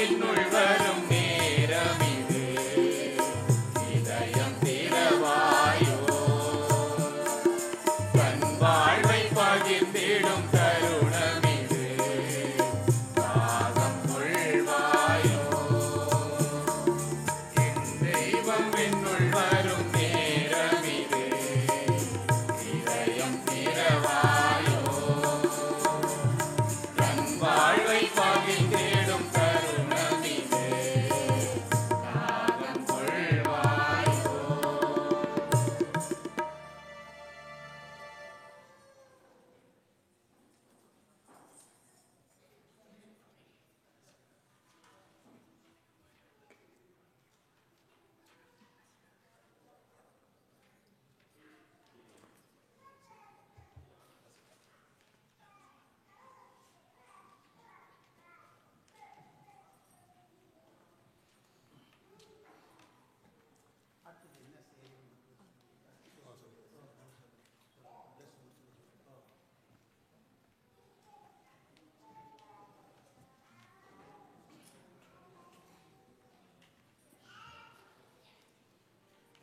[SPEAKER 7] என்னுள் வரும் நேரம் இது இதயம் திறவாயோ தன் வாழ்வை பகிர்ந்திடும் தருணம் இது தாகம் கொள்வாயோ என் தெய்வம் என்னுள் வரும் நேரம் இது இதயம் திறவாயோ தன் வாழ்வை பகிர்ந்திடும் தருணம் இது தாகம் கொள்வாயோ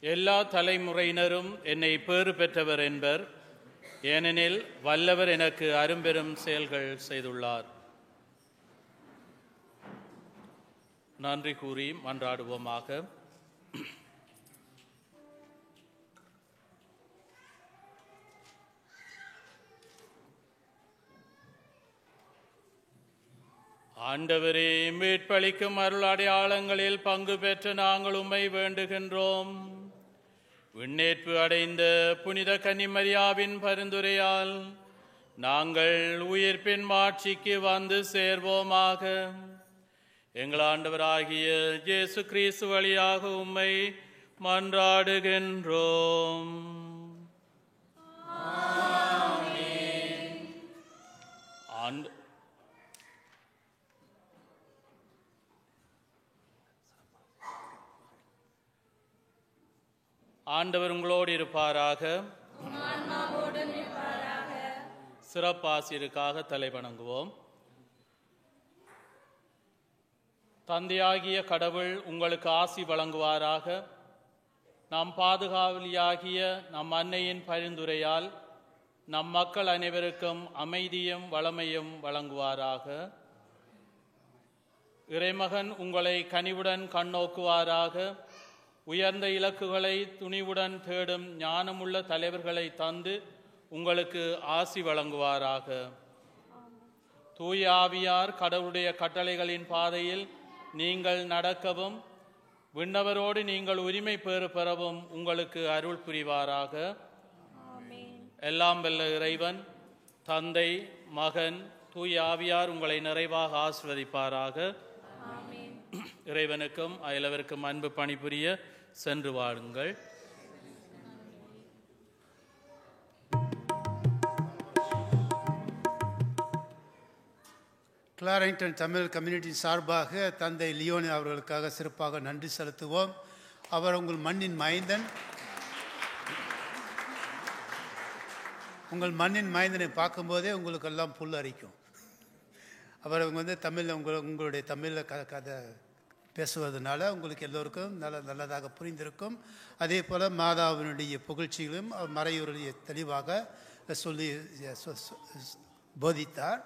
[SPEAKER 2] எல்லா தலைமுறையினரும் என்னை பேறு பெற்றவர் என்பர், ஏனெனில் வல்லவர் எனக்கு அரும்பெரும் செயல்கள் செய்துள்ளார். நன்றி கூறி மன்றாடுவோமாக. ஆண்டவரே, மீட்பளிக்கும் அருள் அடையாளங்களில் பங்கு பெற்று நாங்கள் உம்மை வேண்டுகின்றோம். விண்ணேற்பு அடைந்த புனித கன்னிமரியாவின் பரிந்துரையால் நாங்கள் உயிர்ப்பின் மாட்சிக்கு வந்து சேர்வோமாக. எங்கள் ஆண்டவராகிய இயேசு கிறிஸ்து வழியாக உம்மை மன்றாடுகின்றோம். ஆண்டவர் உங்களோடு இருப்பாராக. சிறப்பாசிரியருக்காக தலை வணங்குவோம். தந்தையாகிய கடவுள் உங்களுக்கு ஆசி வழங்குவாராக. நம் பாதுகாவலியாகிய நம் அன்னையின் பரிந்துரையால் நம் மக்கள் அனைவருக்கும் அமைதியும் வளமையும் வழங்குவாராக. இறைமகன் உங்களை கனிவுடன் கண்ணோக்குவாராக. உயர்ந்த இலக்குகளை துணிவுடன் தேடும் ஞானமுள்ள தலைவர்களை தந்து உங்களுக்கு ஆசி வழங்குவாராக. தூய ஆவியார் கடவுளுடைய கட்டளைகளின் பாதையில் நீங்கள் நடக்கவும் விண்ணவரோடு நீங்கள் உரிமை பெறவும் உங்களுக்கு அருள் புரிவாராக. எல்லாம் வல்ல இறைவன் தந்தை, மகன், தூய ஆவியார் உங்களை நிறைவாக ஆசீர்வதிப்பாராக. இறைவனுக்கும் அயலவருக்கும் அன்பு பணிபுரிய சென்று வாழுங்கள்.
[SPEAKER 6] கிளாரிங்டன் தமிழ் கம்யூனிட்டி சார்பாக தந்தை லியோனி அவர்களுக்காக சிறப்பாக நன்றி செலுத்துவோம். அவர் உங்கள் மண்ணின் மைந்தன். உங்கள் மண்ணின் மைந்தனை பார்க்கும்போதே உங்களுக்கெல்லாம் புல் அரிக்கும். அவர் தமிழில் உங்களுடைய தமிழில் கதை பேசுவதனால உங்களுக்கு எல்லோருக்கும் நல்லதாக புரிந்திருக்கும். அதே போல் மாதாவினுடைய புகழ்ச்சிகளும் மறையுடைய தெளிவாக சொல்லி போதித்தார்.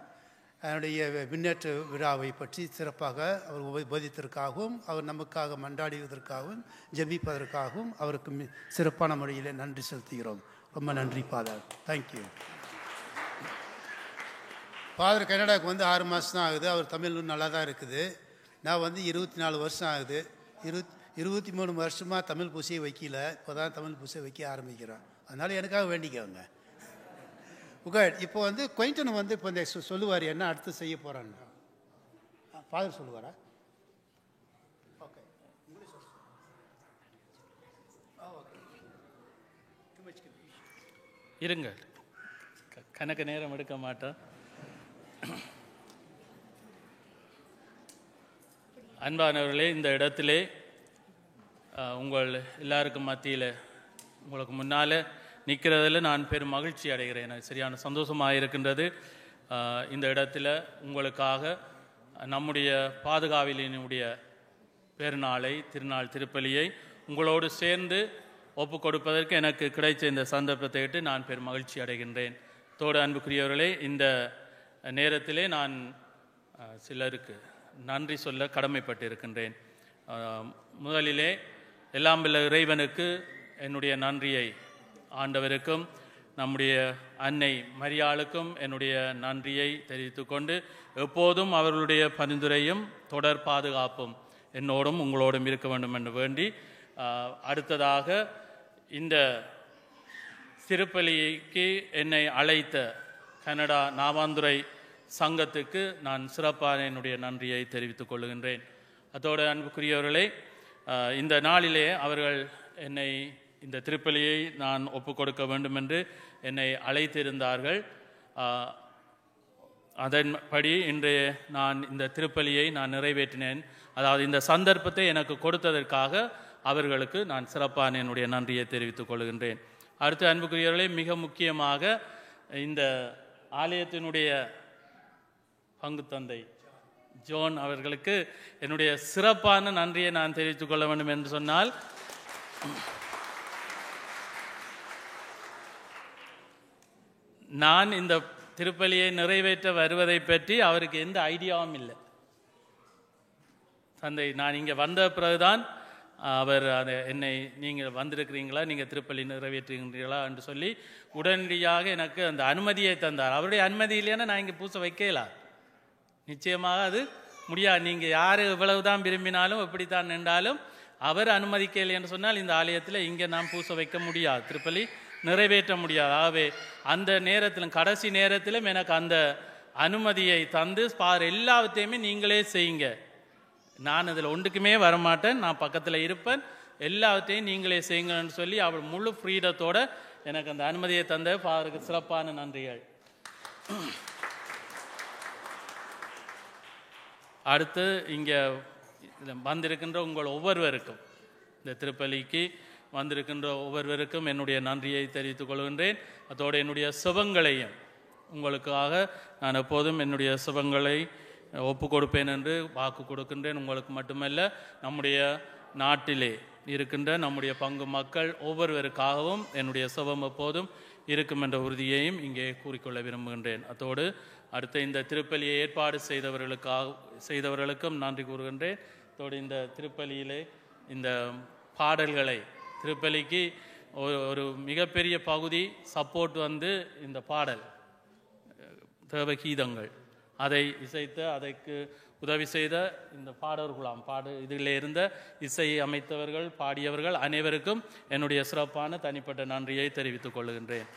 [SPEAKER 6] அதனுடைய விண்ணேற்ற விழாவை பற்றி சிறப்பாக அவர் போதித்ததற்காகவும் அவர் நமக்காக மன்றாடுவதற்காகவும் ஜெபிப்பதற்காகவும் அவருக்கு சிறப்பான முறையில் நன்றி செலுத்துகிறோம். ரொம்ப நன்றி ஃபாதர். தேங்க்யூ. ஃபாதர் கனடாவுக்கு 6 மாதம் தான் ஆகுது. அவர் தமிழ் நல்லா தான் இருக்குது. நான் 24 வருஷம் ஆகுது. 23 வருஷமாக தமிழ் பூசையை வைக்கல. இப்போ தான் தமிழ் பூசை வைக்க ஆரம்பிக்கிறோம். அதனால் எனக்காக வேண்டிக்கோங்க. இப்போ கொயின்டன் இப்போ இந்த சொல்லுவார் என்ன அடுத்து செய்ய போகிறான்னு. ஃபாதர் சொல்லுவாரா? ஓகே,
[SPEAKER 2] இருங்க, கணக்கு நேரம் எடுக்க மாட்டோம். அன்பானவர்களே, இந்த இடத்திலே உங்கள் எல்லாருக்கும் மத்தியில் உங்களுக்கு முன்னால் நிற்கிறதில் நான் பெரும் மகிழ்ச்சி அடைகிறேன். சரியான சந்தோஷமாக இருக்கின்றது. இந்த இடத்துல உங்களுக்காக நம்முடைய பாதுகாவலினுடைய பெருநாளை திருநாள் திருப்பலியை உங்களோடு சேர்ந்து ஒப்பு கொடுப்பதற்கு எனக்கு கிடைத்த இந்த சந்தர்ப்பத்தை விட்டு நான் பெரும் மகிழ்ச்சி அடைகின்றேன். தோடு அன்புக்குரியவர்களே, இந்த நேரத்திலே நான் சிலருக்கு நன்றி சொல்ல கடமைப்பட்டிருக்கின்றேன். முதலிலே எல்லாம் வல்ல இறைவனுக்கு என்னுடைய நன்றியை, ஆண்டவருக்கும் நம்முடைய அன்னை மரியாளுக்கும் என்னுடைய நன்றியை தெரிவித்து கொண்டு, எப்போதும் அவர்களுடைய பரிந்துரையும் தொடர் பாதுகாப்பும் என்னோடும் உங்களோடும் இருக்க வேண்டும் என்று வேண்டி, அடுத்ததாக இந்த திருப்பலிக்கு என்னை அழைத்த கனடா நாவாந்துறை சங்கத்துக்கு நான் சிறப்பான என்னுடைய நன்றியை தெரிவித்துக் கொள்கின்றேன். அதோடு அன்புக்குரியவர்களே, இந்த நாளிலே அவர்கள் என்னை இந்த திருப்பலியை நான் ஒப்புக் கொடுக்க வேண்டும் என்று என்னை அழைத்திருந்தார்கள். அதன்படி இன்று நான் இந்த திருப்பலியை நான் நிறைவேற்றினேன். அதாவது இந்த சந்தர்ப்பத்தை எனக்கு கொடுத்ததற்காக அவர்களுக்கு நான் சிறப்பான என்னுடைய நன்றியை தெரிவித்துக் கொள்கின்றேன். அடுத்த அன்புக்குரியவர்களே, மிக முக்கியமாக இந்த ஆலயத்தினுடைய பங்கு தந்தை ஜோன் அவர்களுக்கு என்னுடைய சிறப்பான நன்றியை நான் தெரிவித்துக் கொள்ள வேண்டும் என்று சொன்னால், நான் இந்த திருப்பலியை நிறைவேற்ற வருவதை பற்றி அவருக்கு எந்த ஐடியாவும் இல்லை. தந்தை நான் இங்கே வந்த பிறகுதான் அவர் அதை என்னை நீங்கள் வந்திருக்கிறீங்களா, நீங்கள் திருப்பலி நிறைவேற்றுகின்றீர்களா என்று சொல்லி உடனடியாக எனக்கு அந்த அனுமதியை தந்தார். அவருடைய அனுமதி இல்லைன்னா நான் இங்கே பூசை வைக்கலாம். நிச்சயமாக அது முடியாது. நீங்கள் யார் எவ்வளவுதான் விரும்பினாலும் எப்படித்தான் நின்றாலும் அவர் அனுமதிக்கலை என்று சொன்னால் இந்த ஆலயத்தில் இங்கே நான் பூசை வைக்க முடியாது, திருப்பலி நிறைவேற்ற முடியாது. ஆகவே அந்த நேரத்திலும் கடைசி நேரத்திலும் எனக்கு அந்த அனுமதியை தந்து, பார் எல்லாத்தையுமே நீங்களே செய்யுங்க, நான் அதில் ஒன்றுக்குமே வரமாட்டேன், நான் பக்கத்தில் இருப்பேன், எல்லாத்தையும் நீங்களே செய்யுங்கன்னு சொல்லி அவர் முழு ஃப்ரீடத்தோடு எனக்கு அந்த அனுமதியை தந்த பாருக்கு சிறப்பான நன்றிகள். அடுத்து இங்கே வந்திருக்கின்ற உங்கள் ஒவ்வொருவருக்கும், இந்த திருப்பலிக்கு வந்திருக்கின்ற ஒவ்வொருவருக்கும் என்னுடைய நன்றியை தெரிவித்துக் கொள்கின்றேன். அதோடு என்னுடைய சுபங்களையும் உங்களுக்காக நான் எப்போதும் என்னுடைய சுபங்களை ஒப்பு கொடுப்பேன் என்று வாக்கு கொடுக்கின்றேன். உங்களுக்கு மட்டுமல்ல, நம்முடைய நாட்டிலே இருக்கின்ற நம்முடைய பங்கு மக்கள் ஒவ்வொருவருக்காகவும் என்னுடைய சுபம் எப்போதும் இருக்கும் என்ற உறுதியையும் இங்கே கூறிக்கொள்ள விரும்புகின்றேன். அதோடு அடுத்த இந்த திருப்பலியை ஏற்பாடு செய்தவர்களுக்கும் நன்றி கூறுகின்றேன். அதோடு இந்த திருப்பலியிலே இந்த பாடல்களை, திருப்பலிக்கு ஒரு மிகப்பெரிய பகுதி சப்போர்ட் வந்து இந்த பாடல் தேவகீதங்கள், அதை இசைத்த, அதற்கு உதவி செய்த இந்த பாடல்களாம் இதில் இருந்த இசை அமைத்தவர்கள், பாடியவர்கள் அனைவருக்கும் என்னுடைய சிறப்பான தனிப்பட்ட நன்றியை தெரிவித்துக் கொள்கின்றேன்.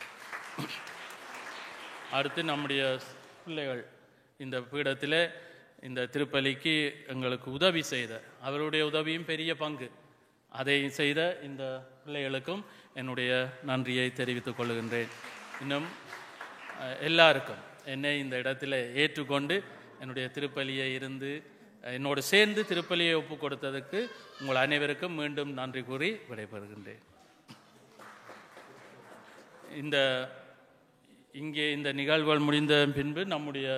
[SPEAKER 2] அடுத்து நம்முடைய பிள்ளைகள் இந்த பீடத்தில் இந்த திருப்பலிக்கு எங்களுக்கு உதவி செய்த, அவருடைய உதவியும் பெரிய பங்கு, அதை செய்த இந்த பிள்ளைகளுக்கும் என்னுடைய நன்றியை தெரிவித்துக் கொள்கின்றேன். இன்னும் எல்லாருக்கும் என்னை இந்த இடத்துல ஏற்றுக்கொண்டு என்னுடைய திருப்பலியை இருந்து என்னோடு சேர்ந்து திருப்பலியை ஒப்பு கொடுத்ததுக்கு உங்கள் அனைவருக்கும் மீண்டும் நன்றி கூறி விடைபெறுகின்றேன். இங்கே இந்த நிகழ்வுகள் முடிந்த பின்பு நம்முடைய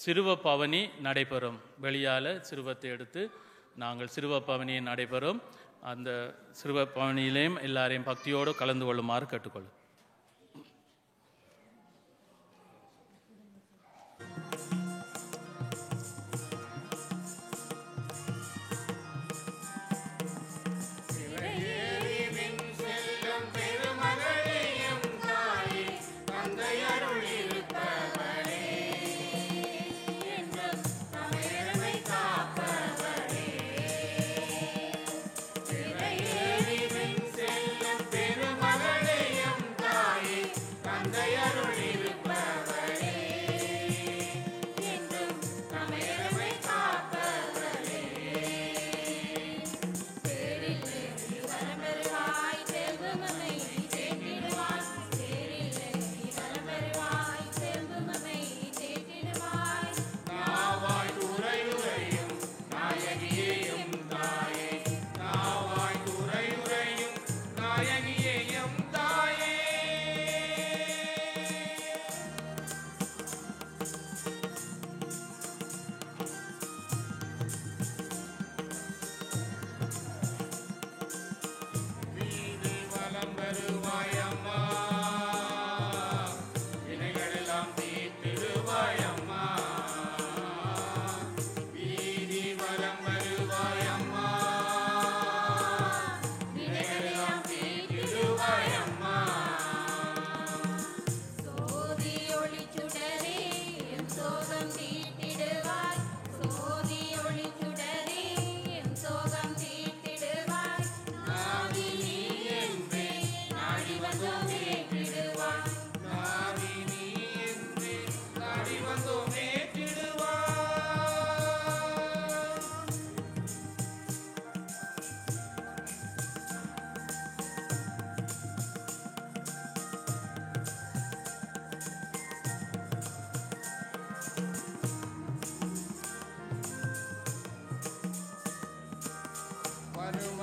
[SPEAKER 2] சிறுவ பவனி நடைபெறும். வெளியால் சிறுவத்தை எடுத்து நாங்கள் சிறுவ பவனியை நடைபெறும். அந்த சிறுவ பவனியிலையும் எல்லாரையும் பக்தியோடு கலந்து கொள்ளுமாறு கேட்டுக்கொள்ளும்.
[SPEAKER 7] பெருமகளேயும்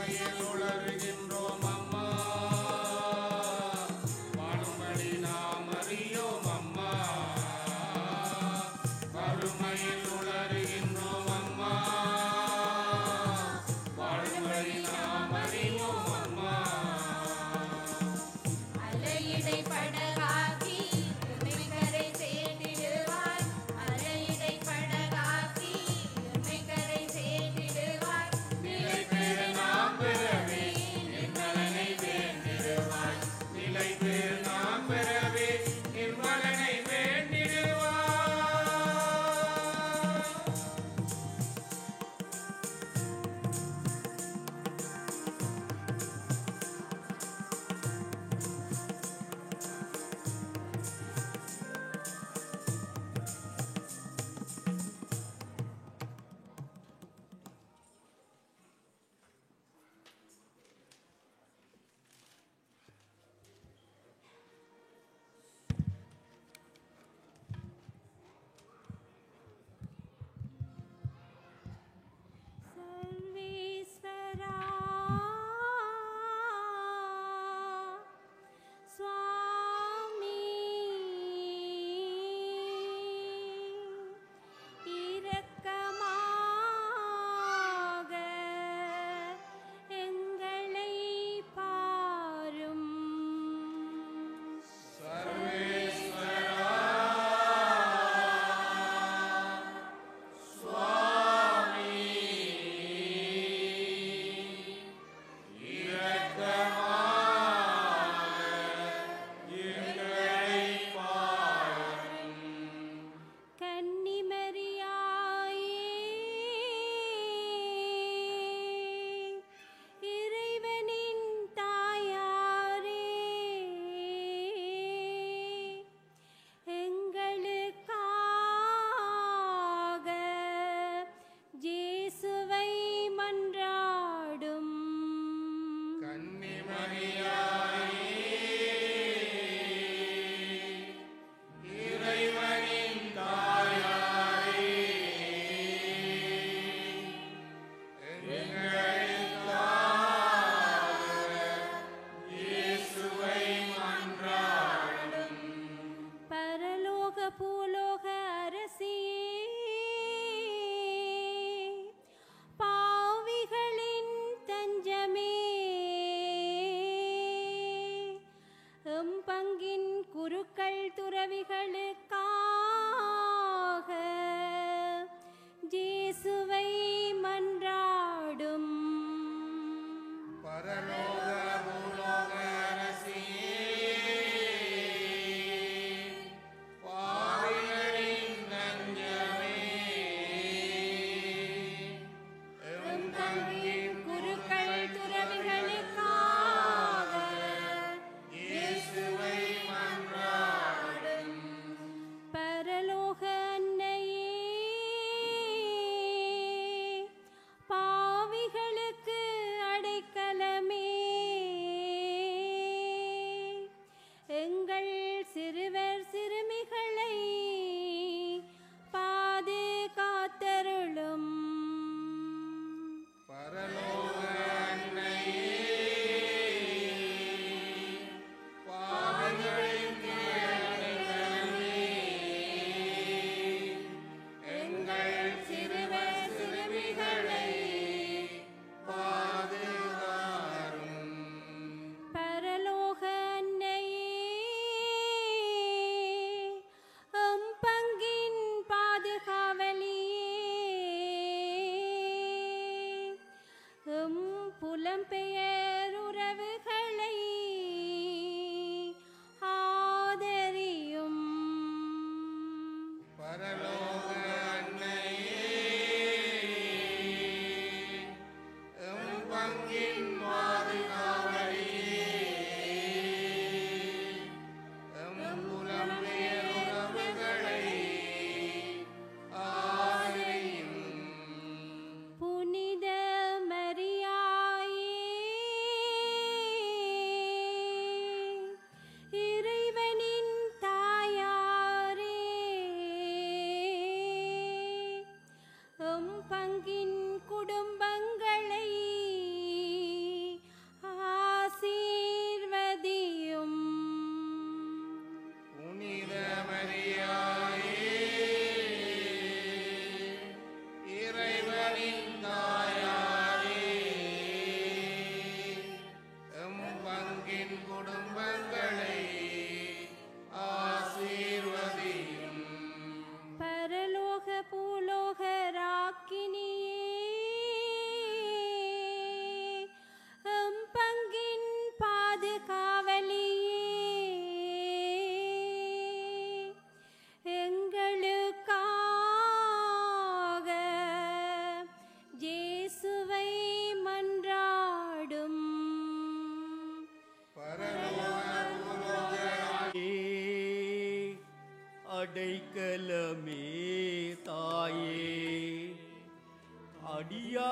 [SPEAKER 7] வறுமையில் உளறுகின்றோம் அம்மா, வாழும்படி நாம் அறியோம் அம்மா. வறுமையில் உளறுகின்றோம் அம்மா, வாழும்படி நாம் அறியோம் அம்மா.
[SPEAKER 8] அலையிடை படகாக்கி உம்மை கரை சேர்த்திடுவாய், அலையிடை படகாக்கி உம்மை கரை சேர்த்திடுவாய்.
[SPEAKER 7] நிலை பெற நாம் பெறவே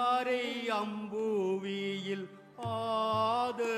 [SPEAKER 9] அடியாரை அம்புவியில் ஆதரித்தாளுவாயே.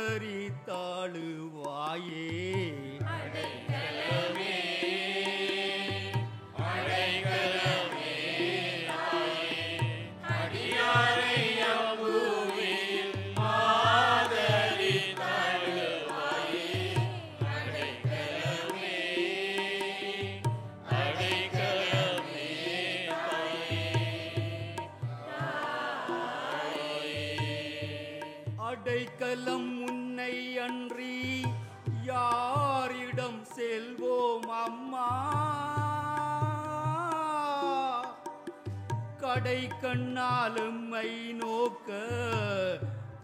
[SPEAKER 9] அடைக்கலம் உன்னை அன்றி யாரிடம் செல்வோம் அம்மா? கடை கண்ணாலும்மை நோக்க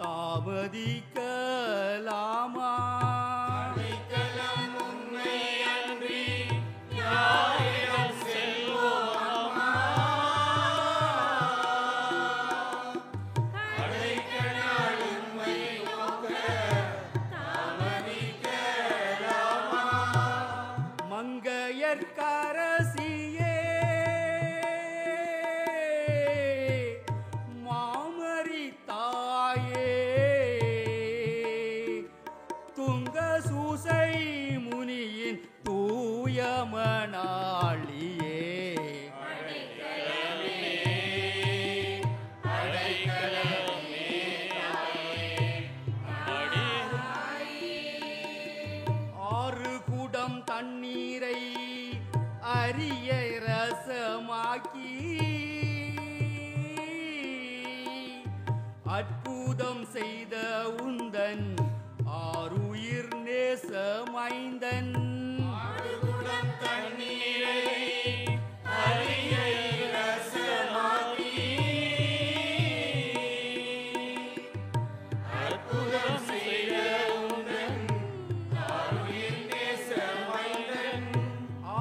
[SPEAKER 9] தாமதிக்கலாமா? மங்கையர்க்கரசியே மாமரி தாயே துங்க சூசை முனியின் தூயமனாளியே. ஆறு குடம் தண்ணீரை அரிய ரசமாக்கி அற்புதம் செய்த உந்தன் ஆருயிர் நேசமைந்தன்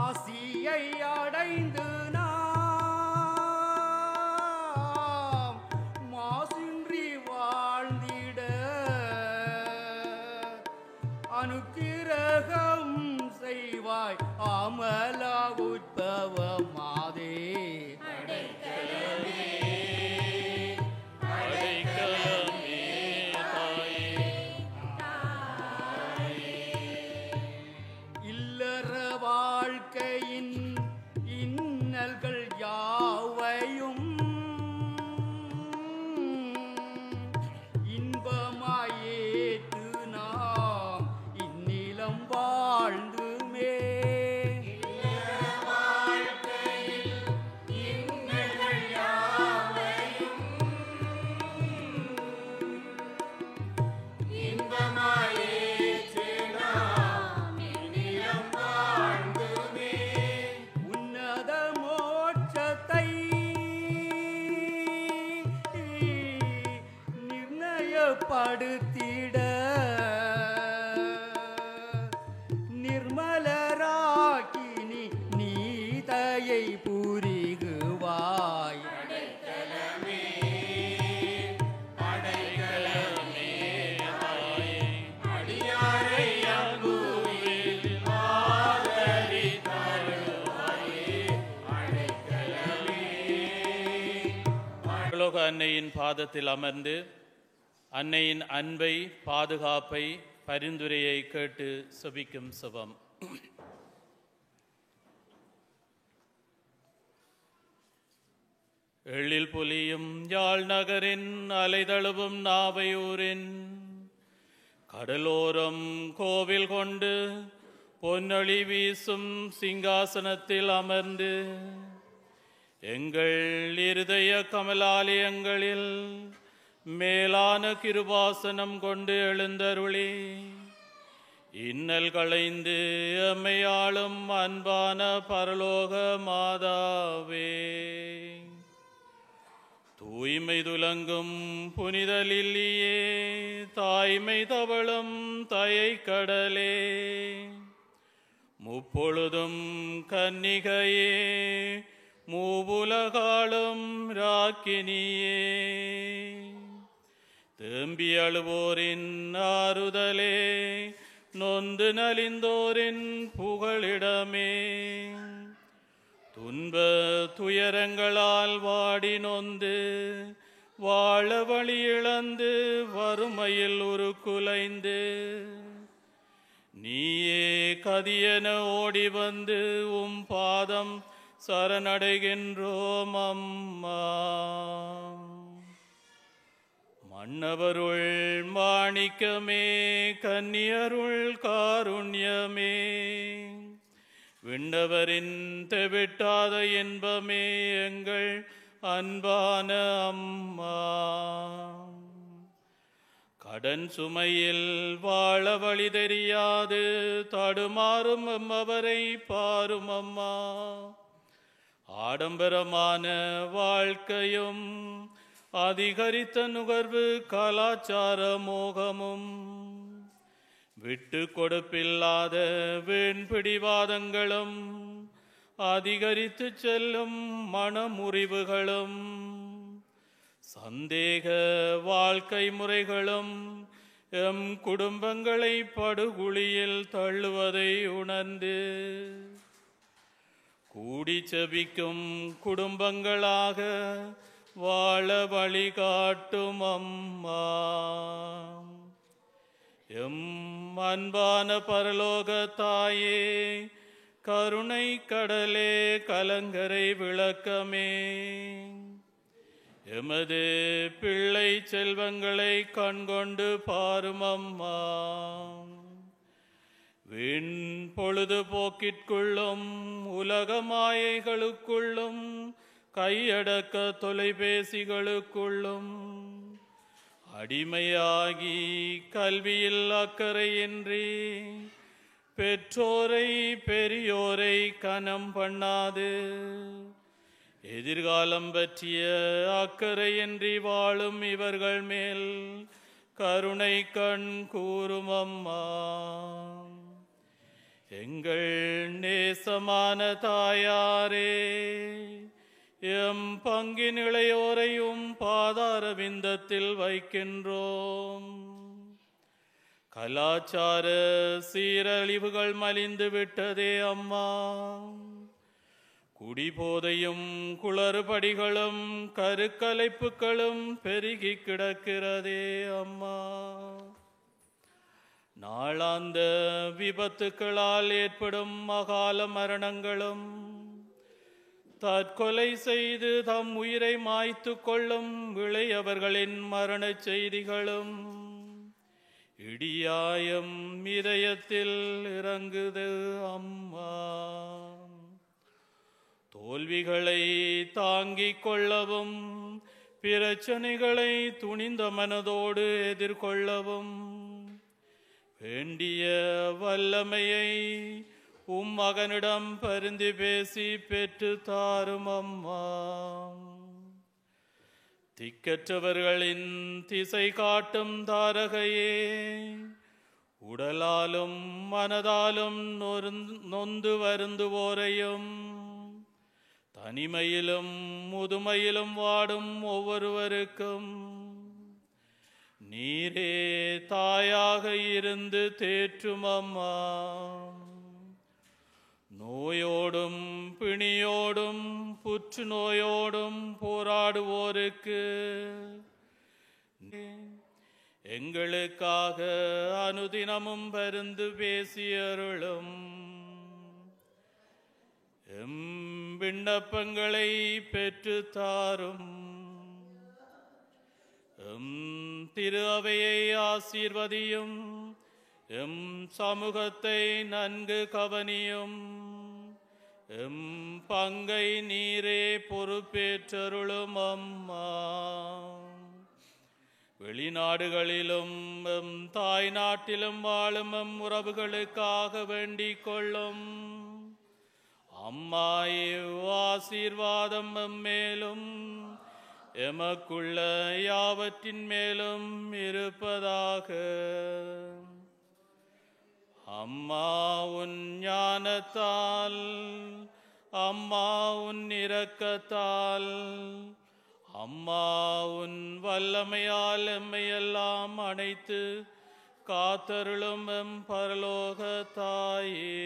[SPEAKER 9] ஆசியை அடைந்து நாம் மாசின்றி வாழ்ந்திட அனுக்கிரகம் செய்வாய் அமலா உற்பவ மாதே. இல்லற வாழ்க்கையின் இன்னல்கள் யாவையும் இன்பமாயேற்று நாம் இந்நிலம் வாழ்ந்துமே. உன்னத மோட்சத்தை நிர்ணயப்படுத்திட நிர்மலராக்கினி நீதையை புரிகுவாய்.
[SPEAKER 2] பரலோக அன்னையின் பாதத்தில் அமர்ந்து அன்னையின் அன்பை, பாதுகாப்பை, பரிந்துரையை கேட்டு செபிக்கும் செபம். எழில் பொலியும் யாழ் நகரின் அலைதழுவும் நாவையூரின் கடலோரம் கோவில் கொண்டு பொன்னொளி வீசும் சிங்காசனத்தில் அமர்ந்து எங்கள் இருதய கமலாலயங்களில் மேலான கிருபாசனம் கொண்டு எழுந்தருளி இன்னல் களைந்து எம்மையாளும் அன்பான பரலோக மாதாவே, தூய்மை துலங்கும் புனித லில்லியே, தாய்மை தவழும் தயை கடலே, முப்பொழுதும் கன்னிகையே, மூவுலகாளும் ராக்கினியே, தேம்பி அழுவோரின் ஆறுதலே, நொந்து நலிந்தோரின் புகழிடமே, துன்ப துயரங்களால் வாடி நொந்து வாழ வழி இழந்து வறுமையில் உருக்குலைந்து நீயே கதியென ஓடி வந்து பாதம் சரணடைகின்றோம் அம்மா. மன்னவருள் மாணிக்கமே, கன்னியருள் காருண்யமே, விண்ணவரின் தெவிட்டாத இன்பமே, எங்கள் அன்பான அம்மா. கடன் சுமையில் வாழ வழி தெரியாது தடுமாறும் அம்மவரை பாரும் அம்மா. ஆடம்பரமான வாழ்க்கையும் அதிகரித்த நுகர்வு கலாச்சார மோகமும் விட்டு கொடுப்பில்லாத வீண்பிடிவாதங்களும் அதிகரித்து செல்லும் மனமுறிவுகளும் சந்தேக வாழ்க்கை முறைகளும் எம் குடும்பங்களை படுகுழியில் தள்ளுவதை உணர்ந்து கூடி செபிக்கும் குடும்பங்களாக வாழ வழிகாட்டும் அம்மா. எம் அன்பான பரலோக தாயே, கருணை கடலே, கலங்கரை விளக்கமே, எமது பிள்ளை செல்வங்களை கண்கொண்டு பாரும் அம்மா. வீண் பொழுதுபோக்கிற்குள்ளும் உலக மாயைகளுக்குள்ளும் கையடக்க தொலைபேசிகளுக்குள்ளும் அடிமையாகி கல்வியில் அக்கறையின்றி பெற்றோரை பெரியோரை கனம் பண்ணாது எதிர்காலம் பற்றிய அக்கறையின்றி வாழும் இவர்கள் மேல் கருணை கண் கூறும் அம்மா. எங்கள் நேசமான தாயாரே, எம் பங்கின் இளையோரையும் பாதார விந்தத்தில் வைக்கின்றோம். கலாச்சார சீரழிவுகள் மலிந்து விட்டதே அம்மா. குடிபோதையும் குளறுபடிகளும் கருக்கலைப்புகளும் பெருகி கிடக்கிறதே அம்மா. நாளாந்த விபத்துக்களால் ஏற்படும் அகால மரணங்களும் தற்கொலை செய்து தம் உயிரை மாய்த்து கொள்ளும் இளையவர்களின் மரண செய்திகளும் இடியாயம் இதயத்தில் இறங்குது அம்மா. தோல்விகளை தாங்கிக் கொள்ளவும் பிரச்சனைகளை துணிந்த மனதோடு எதிர்கொள்ளவும் வேண்டிய வல்லமையை மகனிடம் பரிந்து பேசி பெற்று தாரும் அம்மா. திக்கற்றவர்களின் திசை காட்டும் தாரகையே, உடலாலும் மனதாலும் நொந்து வருந்துவோரையும் தனிமையிலும் முதுமையிலும் வாடும் ஒவ்வொருவருக்கும் நீரே தாயாக இருந்து தேற்றும் அம்மா. நோயோடும் பிணியோடும் புற்று நோயோடும் போராடுவோருக்கு எங்களுக்காக அனுதினமும் பரிந்து பேசியருளும். எம் விண்ணப்பங்களை பெற்று தாரும். எம் திரு அவையை ஆசீர்வதியும். எம் சமூகத்தை நன்கு கவனியும். எம் பங்கை நீரே பொறுப்பேற்றருளும் அம்மா. வெளிநாடுகளிலும் எம் தாய் நாட்டிலும் வாழும் எம் உறவுகளுக்காக வேண்டிக் கொள்ளும் அம்மா. ஆசீர்வாதம் எம் மேலும் எமக்குள்ள யாவற்றின் மேலும் இருப்பதாக. அம்மா உன் ஞானத்தால், அம்மா உன் இரக்கத்தால், அம்மா உன் வல்லமையால் எம்மையெல்லாம் அணைத்து காத்தருளும் எம் பரலோக தாயே.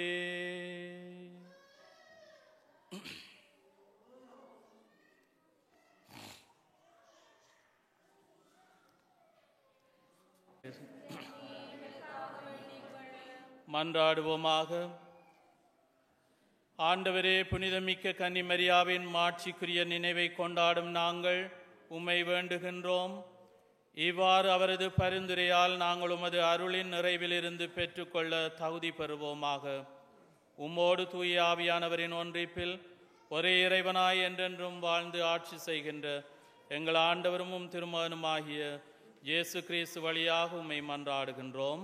[SPEAKER 2] மன்றாடுவோமாக. ஆண்டவரே, புனிதமிக்க கன்னிமரியாவின் மாட்சிக்குரிய நினைவை கொண்டாடும் நாங்கள் உம்மை வேண்டுகின்றோம். இவ்வாறு அவரது பரிந்துரையால் நாங்கள் உமது அருளின் நிறைவிலிருந்து பெற்றுக்கொள்ள தகுதி பெறுவோமாக. உம்மோடு தூய ஆவியானவரின் ஒன்றிப்பில் ஒரே இறைவனாய் என்றென்றும் வாழ்ந்து ஆட்சி செய்கின்ற எங்கள் ஆண்டவரும் திருமகனுமாகிய இயேசு கிறிஸ்து வழியாக உம்மை மன்றாடுகின்றோம்.